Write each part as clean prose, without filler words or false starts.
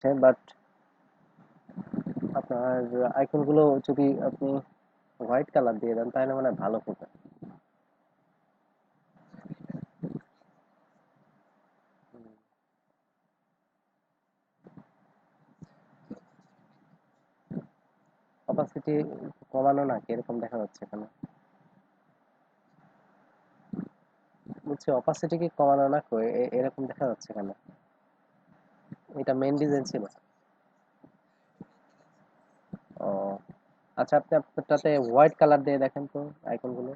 যাচ্ছে, বাট আপনার আইকনগুলো যদি আপনি হোয়াইট কালার দিয়ে দেন তাহলে মানে ভালো হবে। অপাসিটি কমানো না, কিরকম দেখা যাচ্ছে এখানে? বলছি অপাসিটি কি কমানো না কো এরকম দেখা যাচ্ছে এখানে? এটা মেইন ডিজাইন ছিল। ও আচ্ছা, আপনি আপনারটাতে হোয়াইট কালার দিয়ে দেখেন তো আইকনগুলো।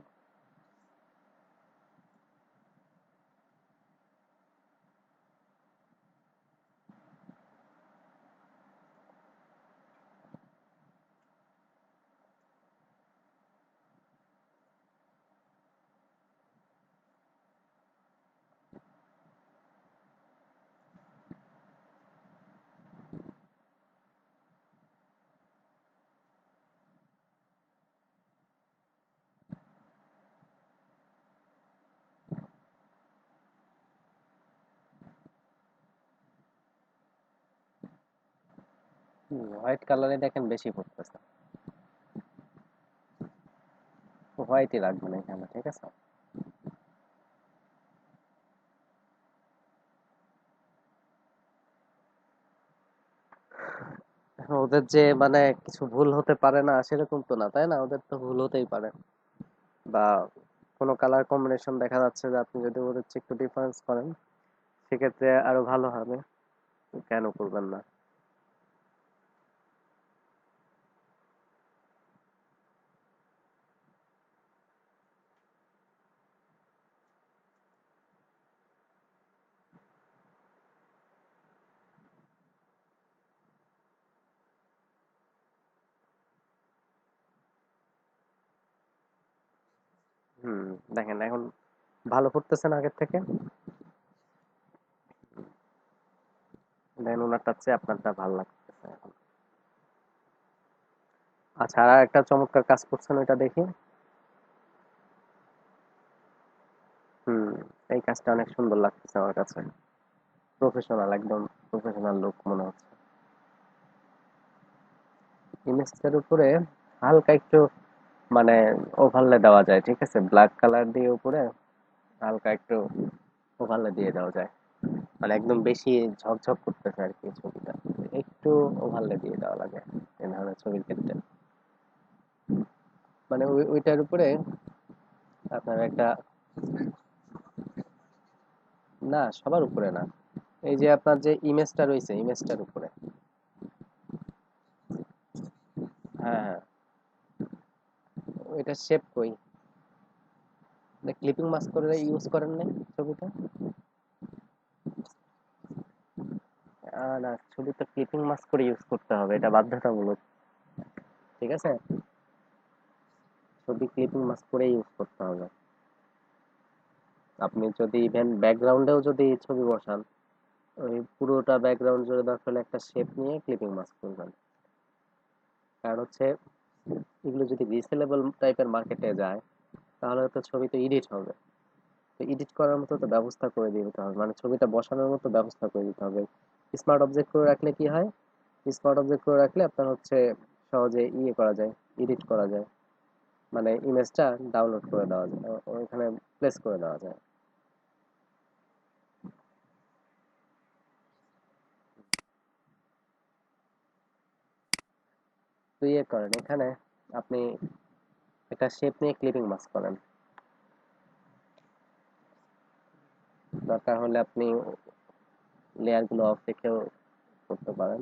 হোয়াইট কালারে দেখেন বেশি পড়তেছে। হোয়াইটই রাখবেন এখানে, ঠিক আছে? ওদের যে মানে কিছু ভুল হতে পারে না সেরকম তো না, তাই না? ওদের তো ভুল হতেই পারে। বা কোনো কালার কম্বিনেশন দেখা যাচ্ছে যে আপনি যদি ওদের চেয়ে একটু ডিফারেন্স করেন সেক্ষেত্রে আরো ভালো হবে। কেন করবেন না? হুম, দেখেন এখন ভালো করতেছে না আগের থেকে? দেখেন ওনারটার চেয়ে আপনারটা ভালো লাগতেছে এখন। আচ্ছা, আর একটা চমৎকার কাজ করছেন, ওইটা দেখি। হুম, এই কাজটা অনেক সুন্দর লাগতেছে আমার কাছে। প্রফেশনাল, একদম প্রফেশনাল লুক মনে হচ্ছে। ইমেজটার উপরে হালকা একটু মানে ওভারলে দেওয়া যায়, ঠিক আছে? ব্ল্যাক কালার দিয়ে উপরে হালকা একটু ওভারলে দিয়ে দেওয়া যায়। মানে একদম বেশি ঝকঝক করতেছে আর কি ছবিটা, একটু ওভারলে দিয়ে দেওয়া লাগে এই ধরনের ছবির ক্ষেত্রে। মানে ওইটার উপরে আপনার একটা, না সবার উপরে না, এই যে আপনার যে ইমেজটা রয়েছে ইমেজটার উপরে। হ্যাঁ হ্যাঁ, ওইটা শেপ কই? ক্লিপিং মাস্ক করে ইউজ করেন না ছবিটা? না, ছবিটা ক্লিপিং মাস্ক করে ইউজ করতে হবে, এটা বাধ্যতামূলক, ঠিক আছে? ছবি ক্লিপিং মাস্ক করে ইউজ করতে হবে। আপনি যদি ইভেন ব্যাকগ্রাউন্ডেও যদি ছবি বসান, ওই পুরোটা ব্যাকগ্রাউন্ড জুড়ে দরকার হলে একটা শেপ নিয়ে ক্লিপিং মাস্ক করবেন। কারণ হচ্ছে এগুলো যদি রিসেলেবল টাইপের মার্কেটে যায় তাহলে তো ছবি তো এডিট হবে। তো এডিট করার মতো তো ব্যবস্থা করে দিতে হবে, মানে ছবিটা বসানোর মতো ব্যবস্থা করে দিতে হবে। স্মার্ট অবজেক্ট করে রাখলে কি হয়? স্মার্ট অবজেক্ট করে রাখলে আপনার হচ্ছে সহজে ইয়ে করা যায়, এডিট করা যায়। মানে ইমেজটা ডাউনলোড করে দেওয়া যায়, ওইখানে প্লেস করে দেওয়া যায়। তো ইয়ে করেন এখানে, আপনি একটা শেপ নিয়ে ক্লিপিং মাস্ক করেন। দরকার হলে আপনি লেয়ার গুলো অফ রেখেও করতে পারেন।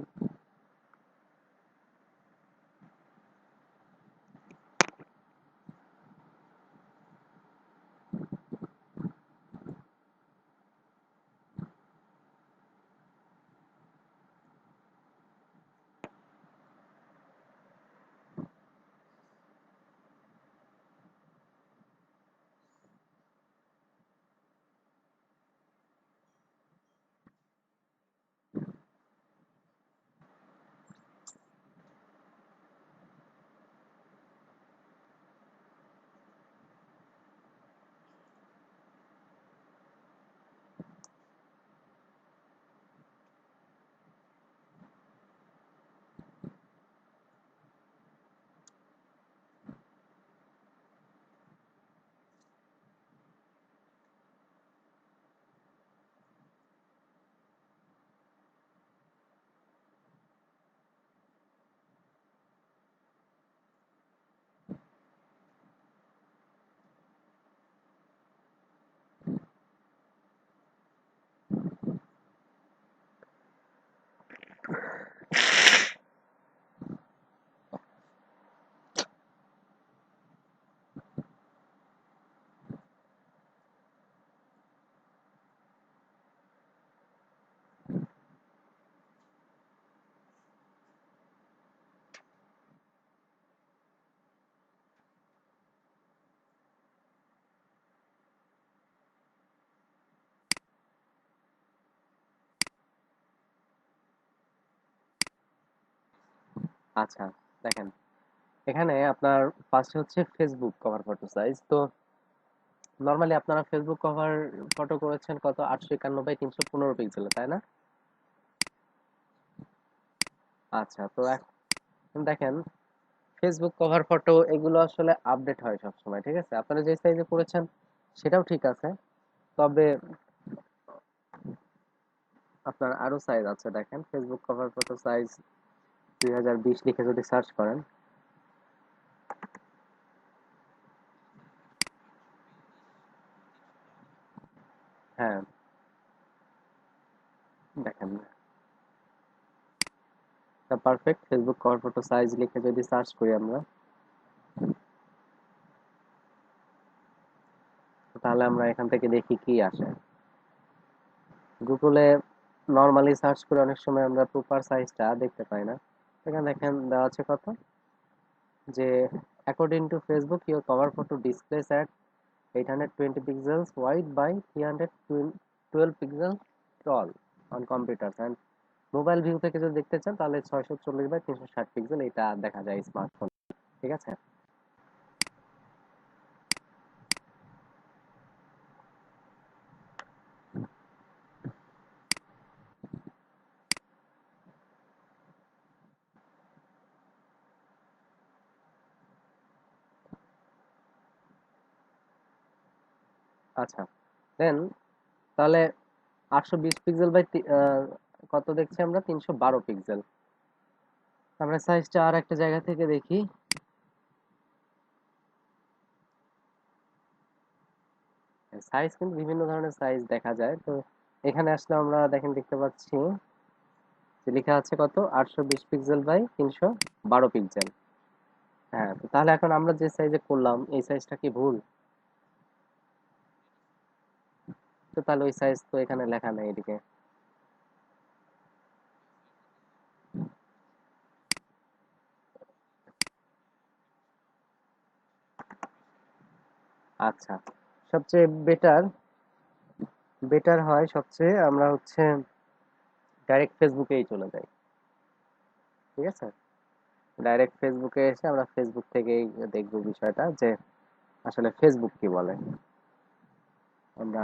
আচ্ছা, দেখেন এখানে আপনার ফার্স্ট হচ্ছে ফেসবুক কভার ফটো সাইজ। তো নর্মালি আপনারা ফেসবুক কভার ফটো করেছেন কত, 851 বাই 315 পিক্সেলে, তাই না? আচ্ছা, তো এখন দেখেন ফেসবুক কভার ফটো এগুলো আসলে আপডেট হয় সব সময়, ঠিক আছে? আপনারা যে সাইজে করেছেন সেটাও ঠিক আছে, তবে আপনার আরো সাইজ আছে। দেখেন ফেসবুক কভার ফটো সাইজ 2020 লিখে যদি সার্চ করেন, হ্যাঁ দেখেন perfect Facebook cover photo size লিখে যদি সার্চ করি আমরা, তাহলে আমরা এখান থেকে দেখি কি আসে। গুগলে নর্মালি সার্চ করে অনেক সময় আমরা প্রপার সাইজটা দেখতে পাই না। এখানে দেখেন দেওয়া আছে কত, যে according to Facebook your cover photo displace at 820 pixels wide by 312 pixels tall on computers and mobile view থেকে যদি দেখতে চান তাহলে 640 বাই 360 পিক্সেল এটা দেখা যায় স্মার্টফোন, ঠিক আছে? আচ্ছা, দেন তাহলে 820 পিক্সেল বাই কত দেখছি আমরা, 312 পিক্সেল। আমরা সাইজটা আর একটা জায়গা থেকে দেখি। সাইজ কিন্তু বিভিন্ন ধরনের সাইজ দেখা যায়। তো এখানে আসলে আমরা দেখেন দেখতে পাচ্ছি যে লেখা আছে কত, 820 পিক্সেল বাই 312 পিক্সেল। হ্যাঁ, তো তাহলে এখন আমরা যে সাইজে করলাম এই সাইজটা কি ভুল? তো তাহলে ওই সাইজ তো এখানে লেখা নেই এদিকে। আচ্ছা, সবচেয়ে বেটার বেটার হয় সবচেয়ে আমরা হচ্ছে ডাইরেক্ট ফেসবুকেই চলে যাই, ঠিক আছে? ডাইরেক্ট ফেসবুকে এসে আমরা ফেসবুক থেকেই দেখবো বিষয়টা, যে আসলে ফেসবুক কি বলে। আমরা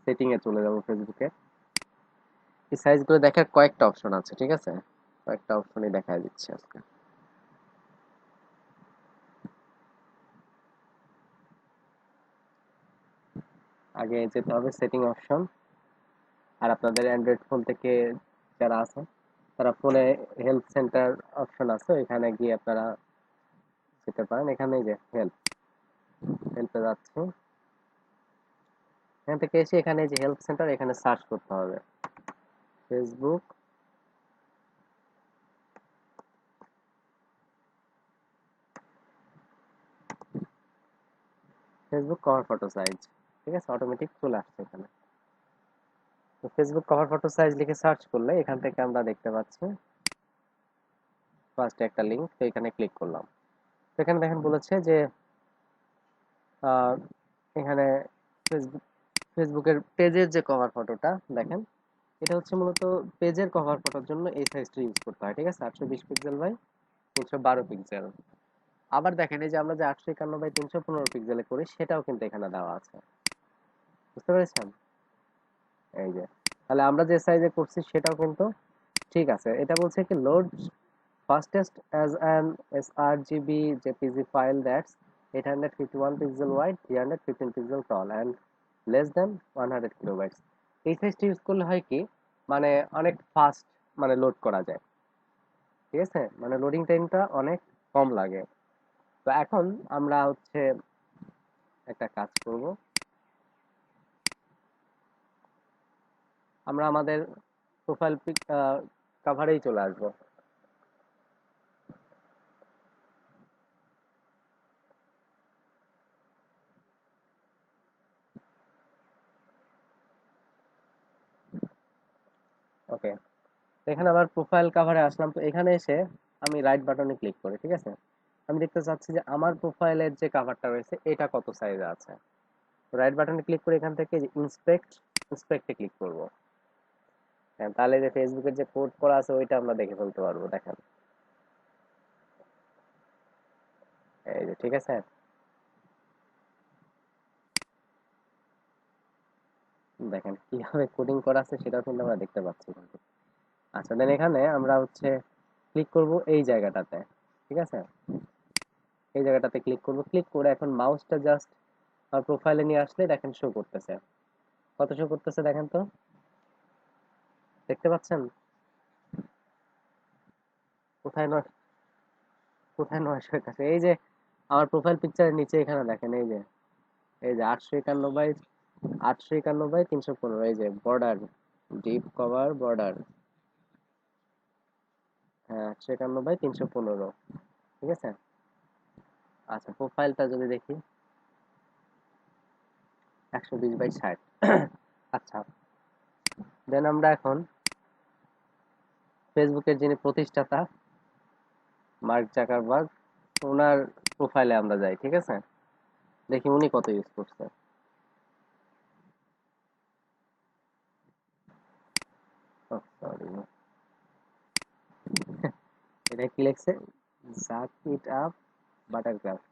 সেটিং এ চলে যাব ফেসবুকে। এই সাইজগুলো দেখার কয়েকটা অপশন আছে, ঠিক আছে? কয়েকটা অপশনই দেখায় দিচ্ছি আজকে। আগে যেতে হবে সেটিং অপশন। আর আপনাদের অ্যান্ড্রয়েড ফোন থেকে যারা আছেন তারা ফোনে হেল্প সেন্টার অপশন আছে, এখানে গিয়ে আপনারা যেতে পারেন। এখানে এই যে হেল্পে যাচ্ছে, এখান থেকে এসে এখানে এই যে হেল্প সেন্টার, এখানে সার্চ করতে হবে Facebook Facebook cover photo size, ঠিক আছে? অটোমেটিক চলে আসছে এখানে। তো ফেসবুক কভার ফটো সাইজ লিখে সার্চ করলে এখান থেকে আমরা দেখতে পাচ্ছি ফার্স্টে একটা লিংক, তো এখানে ক্লিক করলাম। তো এখানে দেখেন বলেছে যে আহ, এখানে ফেসবুক ফেসবুকের পেজের যে কভার ফটোটা দেখেন, এটা হচ্ছে মূলত পেজের কভার ফটোর জন্য এই সাইজটা ইউজ করতে হয়, ঠিক আছে? 820 পিক্সেল বাই 312 পিক্সেল। আবার দেখেন এই যে আমরা যে 851 বাই 315 পিক্সেলে করি সেটাও কিন্তু এখানে দেওয়া আছে, বুঝতে পেরেছেন? এই যে, তাহলে আমরা যে সাইজে করছি সেটাও কিন্তু ঠিক আছে। এটা বলছে কি, load fastest as an sRGB JPG file that's 851 pixel wide, 315 pixel tall and less than 100 kilobytes। এই সাইজটা ইউজ করলে হয় কি, মানে অনেক ফাস্ট মানে লোড করা যায়, ঠিক আছে? মানে লোডিং টাইমটা অনেক কম লাগে। তো এখন আমরা হচ্ছে একটা কাজ করব, আমরা আমাদের প্রোফাইল পিক কাভারেই চলে আসবো। ওকে, এখানে আবার প্রোফাইল কাভারে আসলাম। তো এখানে এসে আমি রাইট বাটনে ক্লিক করি, ঠিক আছে? আমি দেখতে চাচ্ছি যে আমার প্রোফাইলের যে কাভারটা রয়েছে এটা কত সাইজে আছে। রাইট বাটনে ক্লিক করে এখান থেকে যে ইন্সপেক্টে ক্লিক করব। হ্যাঁ, তাহলে যে ফেসবুকের যে কোড করা আছে ওইটা আমরা দেখে ফেলতে পারবো, দেখেন। এই যে ঠিক আছে, দেখেন কিভাবে কোডিং করা আছে সেটাও কিন্তু আমরা দেখতে পাচ্ছি কিন্তু। আচ্ছা দেন এখানে আমরা হচ্ছে ক্লিক করব এই জায়গাটাতে, ঠিক আছে, এই জায়গাটাতে ক্লিক করব, ক্লিক করে এখন মাউসটা জাস্ট আর প্রোফাইলে নিয়ে আসলে দেখেন শো করতেছে। কত শো করতেছে দেখেন তো, দেখতে পাচ্ছেন? কোথায় নয়, কোথায় 981? এই যে আমার প্রোফাইল পিকচারের নিচে এখানে দেখেন, এই যে, এই যে 891 বাই 315, এই যে বর্ডার, ডিপ কভার বর্ডার, হ্যাঁ 891 বাই 315, ঠিক আছে। আচ্ছা প্রোফাইলটা যদি দেখি 120 বাই 60। আচ্ছা দেন আমরা এখন ফেসবুকের যিনি প্রতিষ্ঠাতা মার্ক জাকারবার্গ, ওনার প্রোফাইলে আমরা যাই, ঠিক আছে, দেখি উনি কত ইউজ করছে। সরি, এটা কি লিখছে, জাক ইট আপ বাটারক্রাফট,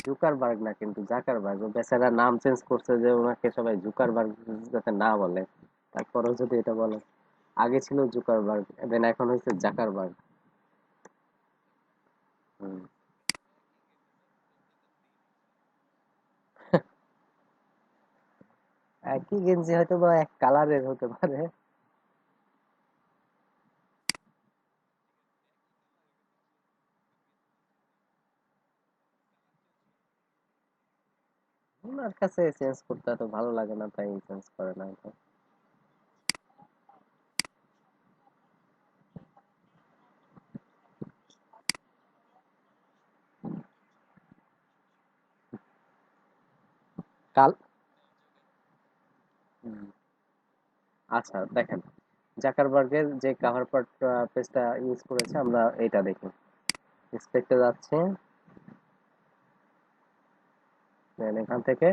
জুকারবার্গ না কিন্তু জাকারবার্গ, ও বেচারা নাম চেঞ্জ করছে যে ওনাকে সবাই জুকারবার্গ যাতে না বলে, তারপরেও যদি এটা বলে। আগে ছিল জুকারবার্গ, দেন এখন হয়েছে জাকারবার্গ। হুম। একই গেঞ্জি হয়তো বা এক কালারের হতে পারে। ওনার কাছে চেঞ্জ করতে এত ভালো লাগে না তাই চেঞ্জ করে না হয়তো। কাল হুম। আচ্ছা দেখেন জাকারবার্গের যে কাভার পেজটা ইউজ করেছে, আমরা এটা দেখি, এক্সপেক্টে যাচ্ছে, দেন এখান থেকে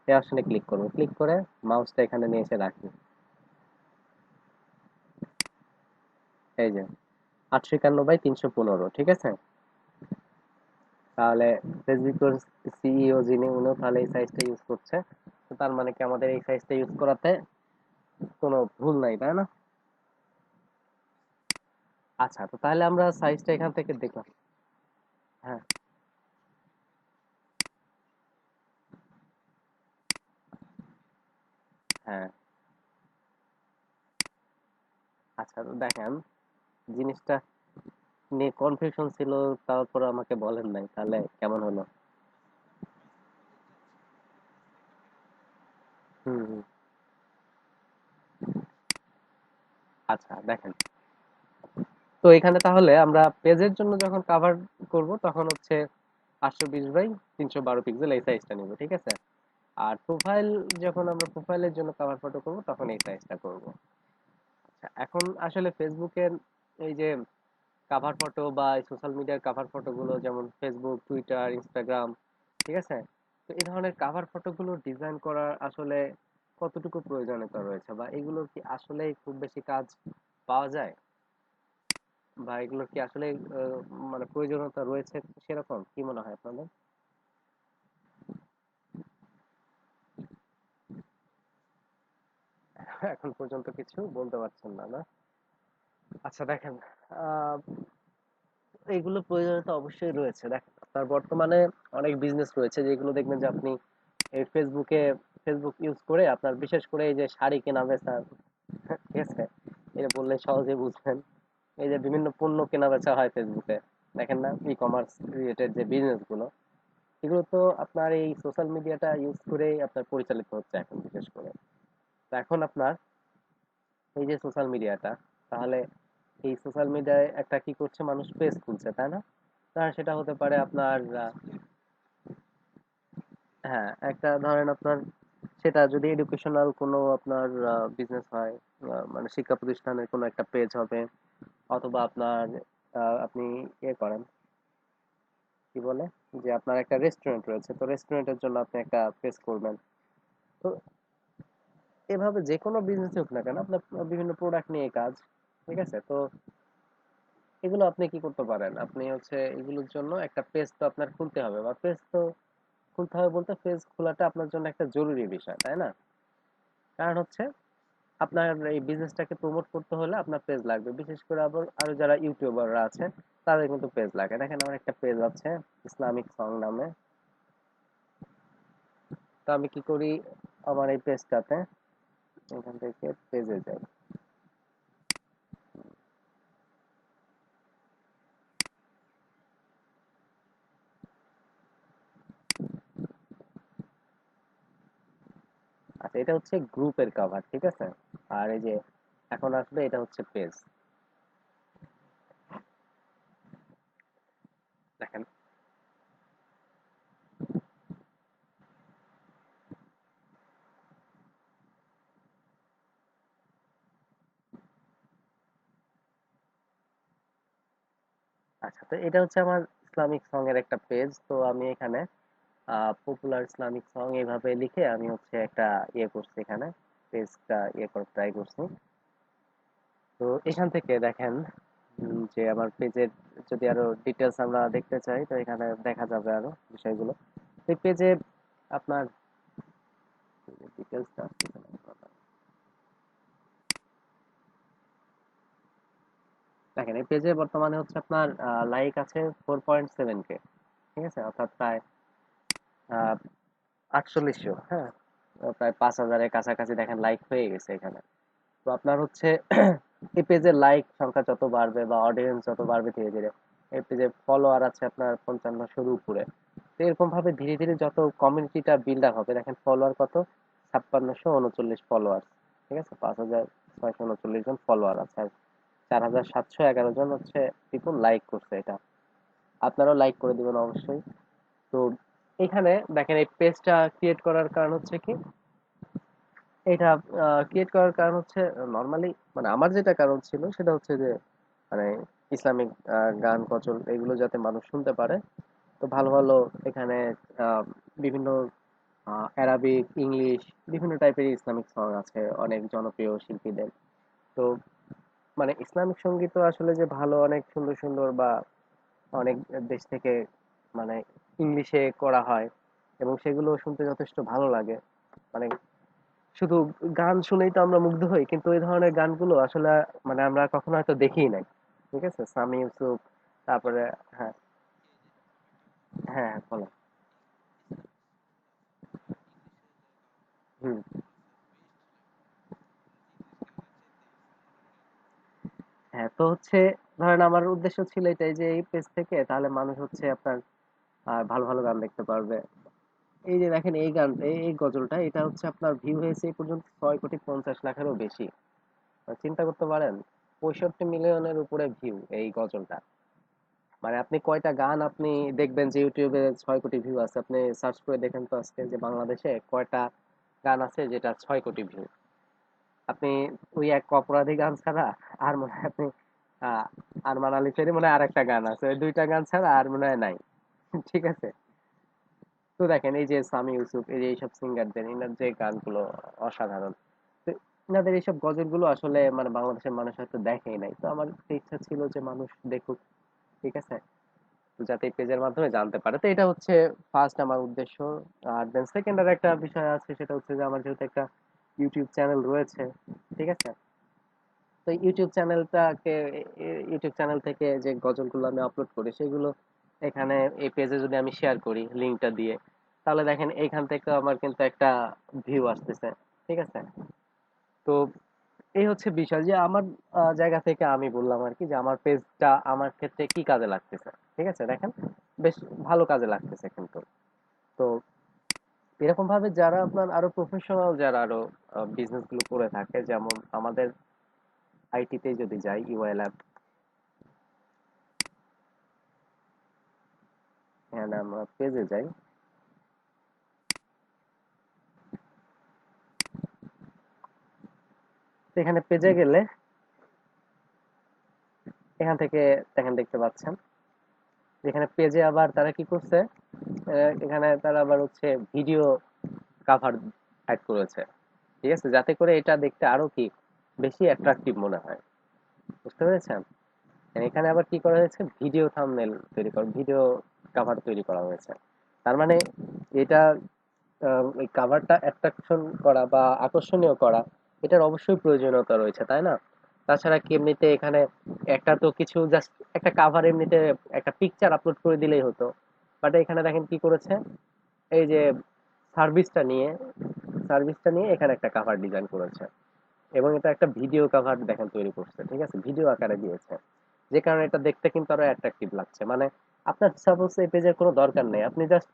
এই অপশনে ক্লিক করবো, ক্লিক করে মাউসটা এখানে নিয়ে এসে রাখি, এই যে 891 বাই 315, ঠিক আছে। তাহলে ফেসবুকের সিইও যিনি, উনিও তাহলে এই সাইজটা ইউজ করছে, তো তার মানে কি আমাদের এই সাইজটা ইউজ করাতে কোনো ভুল নাই, তাই না? আচ্ছা তো তাহলে আমরা সাইজটা এখান থেকে দেখলাম। হ্যাঁ, হ্যাঁ। আচ্ছা তো দেখেন জিনিসটা নিয়ে কনফিউশন ছিল, তারপর আমাকে বলেন নাই, তাহলে কেমন হলো? হুম হুম। আচ্ছা দেখেন, তো এখানে তাহলে আমরা পেজের জন্য যখন কাভার করব তখন হচ্ছে 820 বাই 312 পিক্সেল এই সাইজটা নিব, ঠিক আছে। আর প্রোফাইল, যখন আমরা প্রোফাইলের জন্য কাভার ফটো করব তখন এই সাইজটা করব। আচ্ছা এখন আসলে ফেসবুকের এই যে কাভার ফটো বা সোশ্যাল মিডিয়ার কাভার ফটোগুলো, যেমন ফেসবুক, টুইটার, ইনস্টাগ্রাম, ঠিক আছে, তো এই ধরনের কাভার ফটোগুলো ডিজাইন করার আসলে কতটুকু প্রয়োজনীয়তা রয়েছে, বা এগুলোর কি আসলেই খুব বেশি কাজ পাওয়া যায়, বা এগুলোর কি আসলে মানে প্রয়োজনীয়তা রয়েছে, সেরকম কি মনে হয় আপনাদের? এখন পর্যন্ত কিছু বলতে পারছেন না, না? আচ্ছা দেখেন, আহ এইগুলো প্রয়োজনীয়তা অবশ্যই রয়েছে। দেখেন আপনার বর্তমানে অনেক বিজনেস রয়েছে যেগুলো দেখবেন যে আপনি এই ফেসবুক ইউজ করে আপনার, বিশেষ করে এই যে শাড়ি কেনা বেচা, ঠিক আছে, এটা বললে সহজে বুঝবেন। এই যে বিভিন্ন পণ্য কেনা বেচা হয় ফেসবুকে, দেখেন না, ই কমার্স রিলেটেড যে বিজনেস গুলো, এগুলো তো আপনার এই সোশ্যাল মিডিয়াটা ইউজ করেই আপনার পরিচালিত হচ্ছে এখন বিশেষ করে। তো এখন আপনার এই যে সোশ্যাল মিডিয়াটা, তাহলে এই সোশ্যাল মিডিয়ায় একটা কি করছে, মানুষ পেজ খুলছে, তাই না? তার সেটা হতে পারে আপনার হ্যাঁ একটা ধরেন আপনার, সেটা যদি এডুকেশনাল কোনো আপনার বিজনেস হয়, মানে শিক্ষা প্রতিষ্ঠানের কোনো একটা পেজ হবে, অথবা আপনার আপনি ইয়ে করেন, কি বলে, যে আপনার একটা রেস্টুরেন্ট রয়েছে, তো রেস্টুরেন্টের জন্য আপনি একটা পেজ করবেন। তো এভাবে যে কোনো বিজনেস হোক না কেন, আপনার বিভিন্ন প্রোডাক্ট নিয়ে কাজ, ঠিক আছে, তো এগুলো আপনি কি করতে পারেন, আপনি হচ্ছে এগুলোর জন্য একটা পেজ তো আপনার খুলতে হবে, বা পেজ তো খুলতে হবে বলতে পেজ খোলাটা আপনার জন্য একটা জরুরি বিষয়, তাই না? কারণ হচ্ছে আপনার এই বিজনেসটাকে প্রমোট করতে হলে আপনার পেজ লাগবে, বিশেষ করে আবার আরো যারা ইউটিউবাররা আছে তাদের কিন্তু পেজ লাগে। দেখেন আমার একটা পেজ আছে ইসলামিক সং নামে। তো আমি কি করি, আমার এই পেজটাতে এখান থেকে পেজে যাই। আচ্ছা, এটা হচ্ছে গ্রুপের কভার, ঠিক আছে। আর এই যে এখন আসবে এটা হচ্ছে পেজ। দেখেন, আচ্ছা, তো এটা হচ্ছে আমার ইসলামিক সং এর একটা পেজ। তো আমি এখানে পপুলার ইসলামিক সং এইভাবে লিখে আমি হচ্ছে একটা ইয়ে করছি, এখানে পেজটা ইয়ে করে ট্রাই করছি। তো এখান থেকে দেখেন যে আমার পেজের যদি আরো ডিটেলস আমরা দেখতে চাই তো এখানে দেখা যাবে আরো বিষয়গুলো। এই পেজে আপনার ডিটেলসটা আসতেছে না। দেখেন এই পেজে বর্তমানে হচ্ছে আপনার লাইক আছে 4.7 কে, ঠিক আছে, অর্থাৎ প্রায় 4800, হ্যাঁ, প্রায় 5000-এর কাছাকাছি দেখেন লাইক হয়ে গেছে এখানে। তো আপনার হচ্ছে এই পেজের লাইক সংখ্যা যত বাড়বে বা অডিয়েন্স যত বাড়বে ধীরে ধীরে, এই পেজে ফলোয়ার আছে আপনার 5500-র উপরে। তো এরকম ভাবে ধীরে ধীরে যত কমিউনিটিটা বিল্ড আপ হবে, দেখেন ফলোয়ার কত, 5639 ফলোয়ার, ঠিক আছে, 5639 জন ফলোয়ার আছে, আর 4711 জন হচ্ছে পিপুল লাইক করছে এটা। আপনারাও লাইক করে দিবেন অবশ্যই। তো এখানে দেখেন এই পেজটা ক্রিয়েট করার কারণ হচ্ছে কি, এটা ক্রিয়েট করার কারণ হচ্ছে নর্মালি, মানে আমার যেটা কারণ ছিল সেটা হচ্ছে যে মানে ইসলামিক গান গজল এগুলো যাতে মানুষ শুনতে পারে। তো ভালো ভালো এখানে আহ, বিভিন্ন অ্যারাবিক, ইংলিশ, বিভিন্ন টাইপের ইসলামিক সং আছে অনেক জনপ্রিয় শিল্পীদের। তো মানে ইসলামিক সঙ্গীত আসলে যে ভালো, অনেক সুন্দর সুন্দর বা অনেক দেশ থেকে মানে ইংলিশে করা হয় এবং সেগুলো শুনতে যথেষ্ট ভালো লাগে। মানে শুধু গান শুনেই তো আমরা মুগ্ধ হই, কিন্তু এই ধরনের গানগুলো আসলে মানে আমরা কখনো হয়তো দেখিই নাই, ঠিক আছে, সামি ইউসুফ, তারপরে হ্যাঁ, হ্যাঁ বলো। হুম। হ্যাঁ, তো হচ্ছে ধরেন আমার উদ্দেশ্য ছিল এটাই যে এই পেজ থেকে তাহলে মানুষ হচ্ছে আপনার ভালো ভালো গান দেখতে পারবে। এই যে দেখেন এই গান, এই গজলটা, এটা হচ্ছে আপনার ভিউ হয়েছে এই পর্যন্ত 6,50,00,000-এরও বেশি। চিন্তা করতে পারেন, 65 মিলিয়নের উপরে ভিউ এই গজলটা। মানে আপনি কয়টা গান আপনি দেখবেন যে ইউটিউবে 6 কোটি ভিউ আছে, আপনি সার্চ করে দেখেন তো আজকে যে বাংলাদেশে কয়টা গান আছে যেটা 6 কোটি ভিউ। আপনি ওই এক অপরাধী গান ছাড়া আর মনে হয় আপনি আহ আরমান আলী ফেরি মনে হয় আরেকটা গান আছে, ওই দুইটা গান ছাড়া আর মনে হয় নাই। ঠিক আছে। তো দেখেন এই যে সামি ইউসুফ, এই যে এইসব সিঙ্গারদের এনার যে গানগুলো অসাধারণ। তো এনাদের এইসব গজলগুলো আসলে মানে বাংলাদেশের মানুষ হয়তো দেখেই নাই, তো আমার একটা ইচ্ছা ছিল যে মানুষ দেখুক, ঠিক আছে, যাতে পেজের মাধ্যমে জানতে পারে। তো এটা হচ্ছে ফার্স্ট আমার উদ্দেশ্য। আর দেন সেকেন্ড আর একটা বিষয় আছে, সেটা হচ্ছে যে আমার যেহেতু একটা ইউটিউব চ্যানেল রয়েছে, ঠিক আছে, তো ইউটিউব চ্যানেলটাকে, ইউটিউব চ্যানেল থেকে যে গজলগুলো আমি আপলোড করি সেগুলো এখানে এই পেজে যদি আমি শেয়ার করি লিঙ্কটা দিয়ে, তাহলে দেখেন এইখান থেকে আমার কিন্তু একটা ভিউ আসতেছে, ঠিক আছে। তো এই হচ্ছে বিষয় যে আমার জায়গা থেকে আমি বললাম আর কি যে আমার পেজটা আমার ক্ষেত্রে কি কাজে লাগতেছে, ঠিক আছে, দেখেন বেশ ভালো কাজে লাগতেছে কিন্তু। তো এরকম ভাবে যারা আপনার আরো প্রফেশনাল, যারা আরো বিজনেস গুলো করে থাকে, যেমন আমাদের আইটিতে যদি যাই, ইউআই ল্যাব, হ্যাঁ আমরা পেজে যাই। তো এখানে পেজে গেলে এখান থেকে দেখেন দেখতে পাচ্ছেন এখানে পেজে আবার তারা কি করছে, এখানে তারা আবার হচ্ছে ভিডিও কাভার অ্যাড করেছে, ঠিক আছে, যাতে করে এটা দেখতে আরো কি বেশি অ্যাট্রাকটিভ মনে হয়। বুঝতে পেরেছেন? এখানে আবার কি করা হয়েছে, ভিডিও থাম্বনেল তৈরি করা, ভিডিও কভার তৈরি করা হয়েছে। তার মানে এটা এই কাভারটা অ্যাট্রাকশন করা বা আকর্ষণীয় করা, এটার অবশ্যই প্রয়োজনীয়তা রয়েছে, তাই না? তাছাড়া কি এমনিতে এখানে একটা তো কিছু জাস্ট একটা কাভার এমনিতে একটা পিকচার আপলোড করে দিলেই হতো, বাট এখানে দেখেন কি করেছে, এই যে সার্ভিসটা নিয়ে সার্ভিসটা নিয়ে এখানে একটা কাভার ডিজাইন করেছে, এবং এটা একটা ভিডিও কাভার দেখেন তৈরি করছে, ঠিক আছে, ভিডিও আকারে দিয়েছে, যে কারণে এটা দেখতে কিন্তু আরো অ্যাট্রাকটিভ লাগছে। মানে আপনার সাপোজ এই পেজের কোনো দরকার নেই, আপনি জাস্ট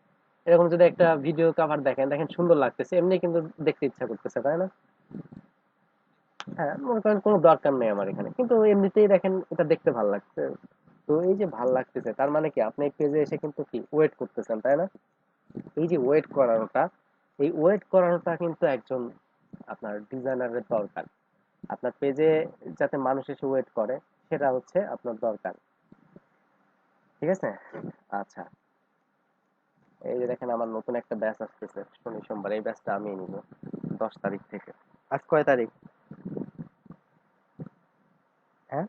এরকম যদি একটা ভিডিও কভার দেখেন, দেখেন সুন্দর লাগতেছে, এমনি কিন্তু দেখতে ইচ্ছা করতেছে, তাই না? হ্যাঁ, মনে করেন কোনো দরকার নেই আমার এখানে, কিন্তু এমনিতেই দেখেন এটা দেখতে ভালো লাগছে। তো এই যে ভাল লাগতেছে, তার মানে কি আপনি এই পেজে এসে কিন্তু কি ওয়েট করতেছেন, তাই না? এই যে ওয়েট করানোটা, এই ওয়েট করানোটা কিন্তু একজন আপনার ডিজাইনারের দরকার। আপনার পেজে যাতে মানুষ এসে ওয়েট করে, সেটা হচ্ছে আপনার দরকার, ঠিক আছে? আচ্ছা, এই যে দেখেন আমার নতুন একটা ব্যাচ আসতেছে শনি সোমবার, এই ব্যাচটা আমি নিব 10 তারিখ থেকে। আজ কয় তারিখ? হ্যাঁ,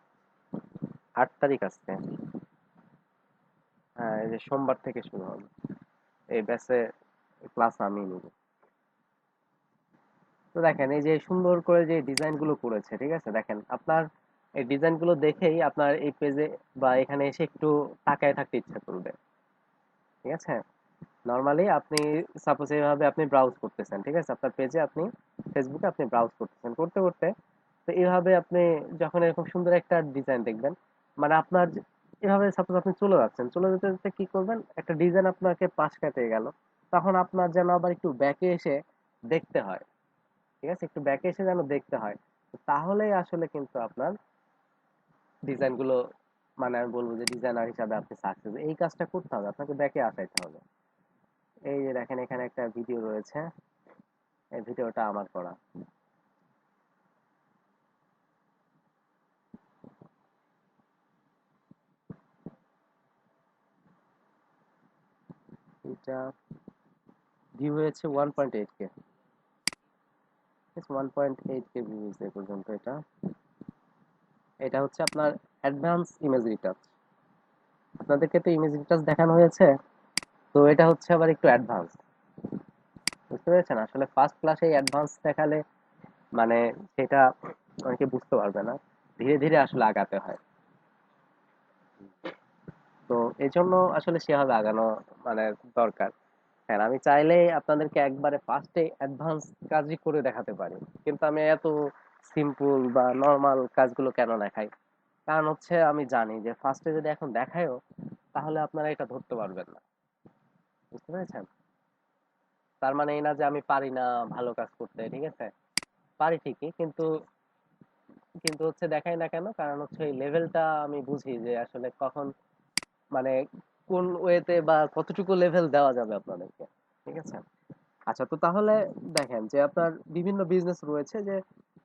8 তারিখ আজকে। হ্যাঁ, এই যে সোমবার থেকে শুরু হবে এই ব্যাচে, ক্লাস আমি নিব। তো দেখেন এই যে সুন্দর করে যে ডিজাইন গুলো করেছে, ঠিক আছে, দেখেন আপনার এই ডিজাইন গুলো দেখেই আপনার এই পেজে বা এখানে এসে একটু তাকায় থাকতে ইচ্ছা করবে, ঠিক আছে? নরমালি আপনি সাপোজ এইভাবে আপনি ব্রাউজ করতেছেন, ঠিক আছে, আপনার পেজে আপনি ফেসবুকে আপনি ব্রাউজ করতেছেন, করতে করতে তো এইভাবে আপনি যখন এরকম সুন্দর একটা ডিজাইন দেখবেন, মানে আপনার এভাবে সাপোজ আপনি চলে যাচ্ছেন, চলে যেতে যেতে কি করবেন, একটা ডিজাইন আপনাকে পাশ কাটিয়ে গেল, তখন আপনার যেন আবার একটু ব্যাকে এসে দেখতে হয়, ঠিক আছে, একটু ব্যাকে এসে যেন দেখতে হয়। তো তাহলেই আসলে কিন্তু আপনার ডিজাইন গুলো, মানে আমি বলবো যে ডিজাইনার হিসাবে আপনি সাকসেস, এই কাজটা করতে হবে, আপনাকে ব্যাকে আসাইতে হবে। এই যে দেখেন এখানে একটা ভিডিও রয়েছে, এই ভিডিওটা আমার করা। এটা ভিউ হয়েছে 1.8K, 1.8K ভিউ হয়েছে এ পর্যন্ত। এটা এটা হচ্ছে আপনার অ্যাডভান্স ইমেজ রিটাচ, আপনাদেরকে তো ইমেজ রিটাচ দেখানো হয়েছে, তো এটা হচ্ছে আবার একটু অ্যাডভান্স, বুঝতে পেরেছেন? আসলে ফার্স্ট ক্লাসে অ্যাডভান্স দেখালে মানে সেটা অনেকে বুঝতে পারবে না, ধীরে ধীরে আসলে আগাতে হয়। তো এই জন্য আসলে সেভাবে আগানো মানে দরকার। হ্যাঁ, আমি চাইলে আপনাদেরকে একবারে ফার্স্টে অ্যাডভান্স কাজই করে দেখাতে পারি, কিন্তু আমি এত সিম্পল বা নর্মাল কাজগুলো কেন দেখাই, কারণ হচ্ছে আমি জানি যে ফার্স্টে যদি এখন দেখায়ও, তাহলে আপনারা এটা ধরতে পারবেন না, বুঝতে পেরেছেন? তার মানে এই না যে আমি পারি না ভালো কাজ করতে, ঠিক আছে, পারি ঠিকই, কিন্তু কিন্তু হচ্ছে দেখাই না কেন, কারণ হচ্ছে এই লেভেলটা আমি বুঝি যে আসলে কখন, মানে কোন ওয়েতে বা কতটুকু লেভেল দেওয়া যাবে আপনাদেরকে, ঠিক আছে? আচ্ছা, তো তাহলে দেখেন যে আপনার বিভিন্ন বিজনেস রয়েছে, যে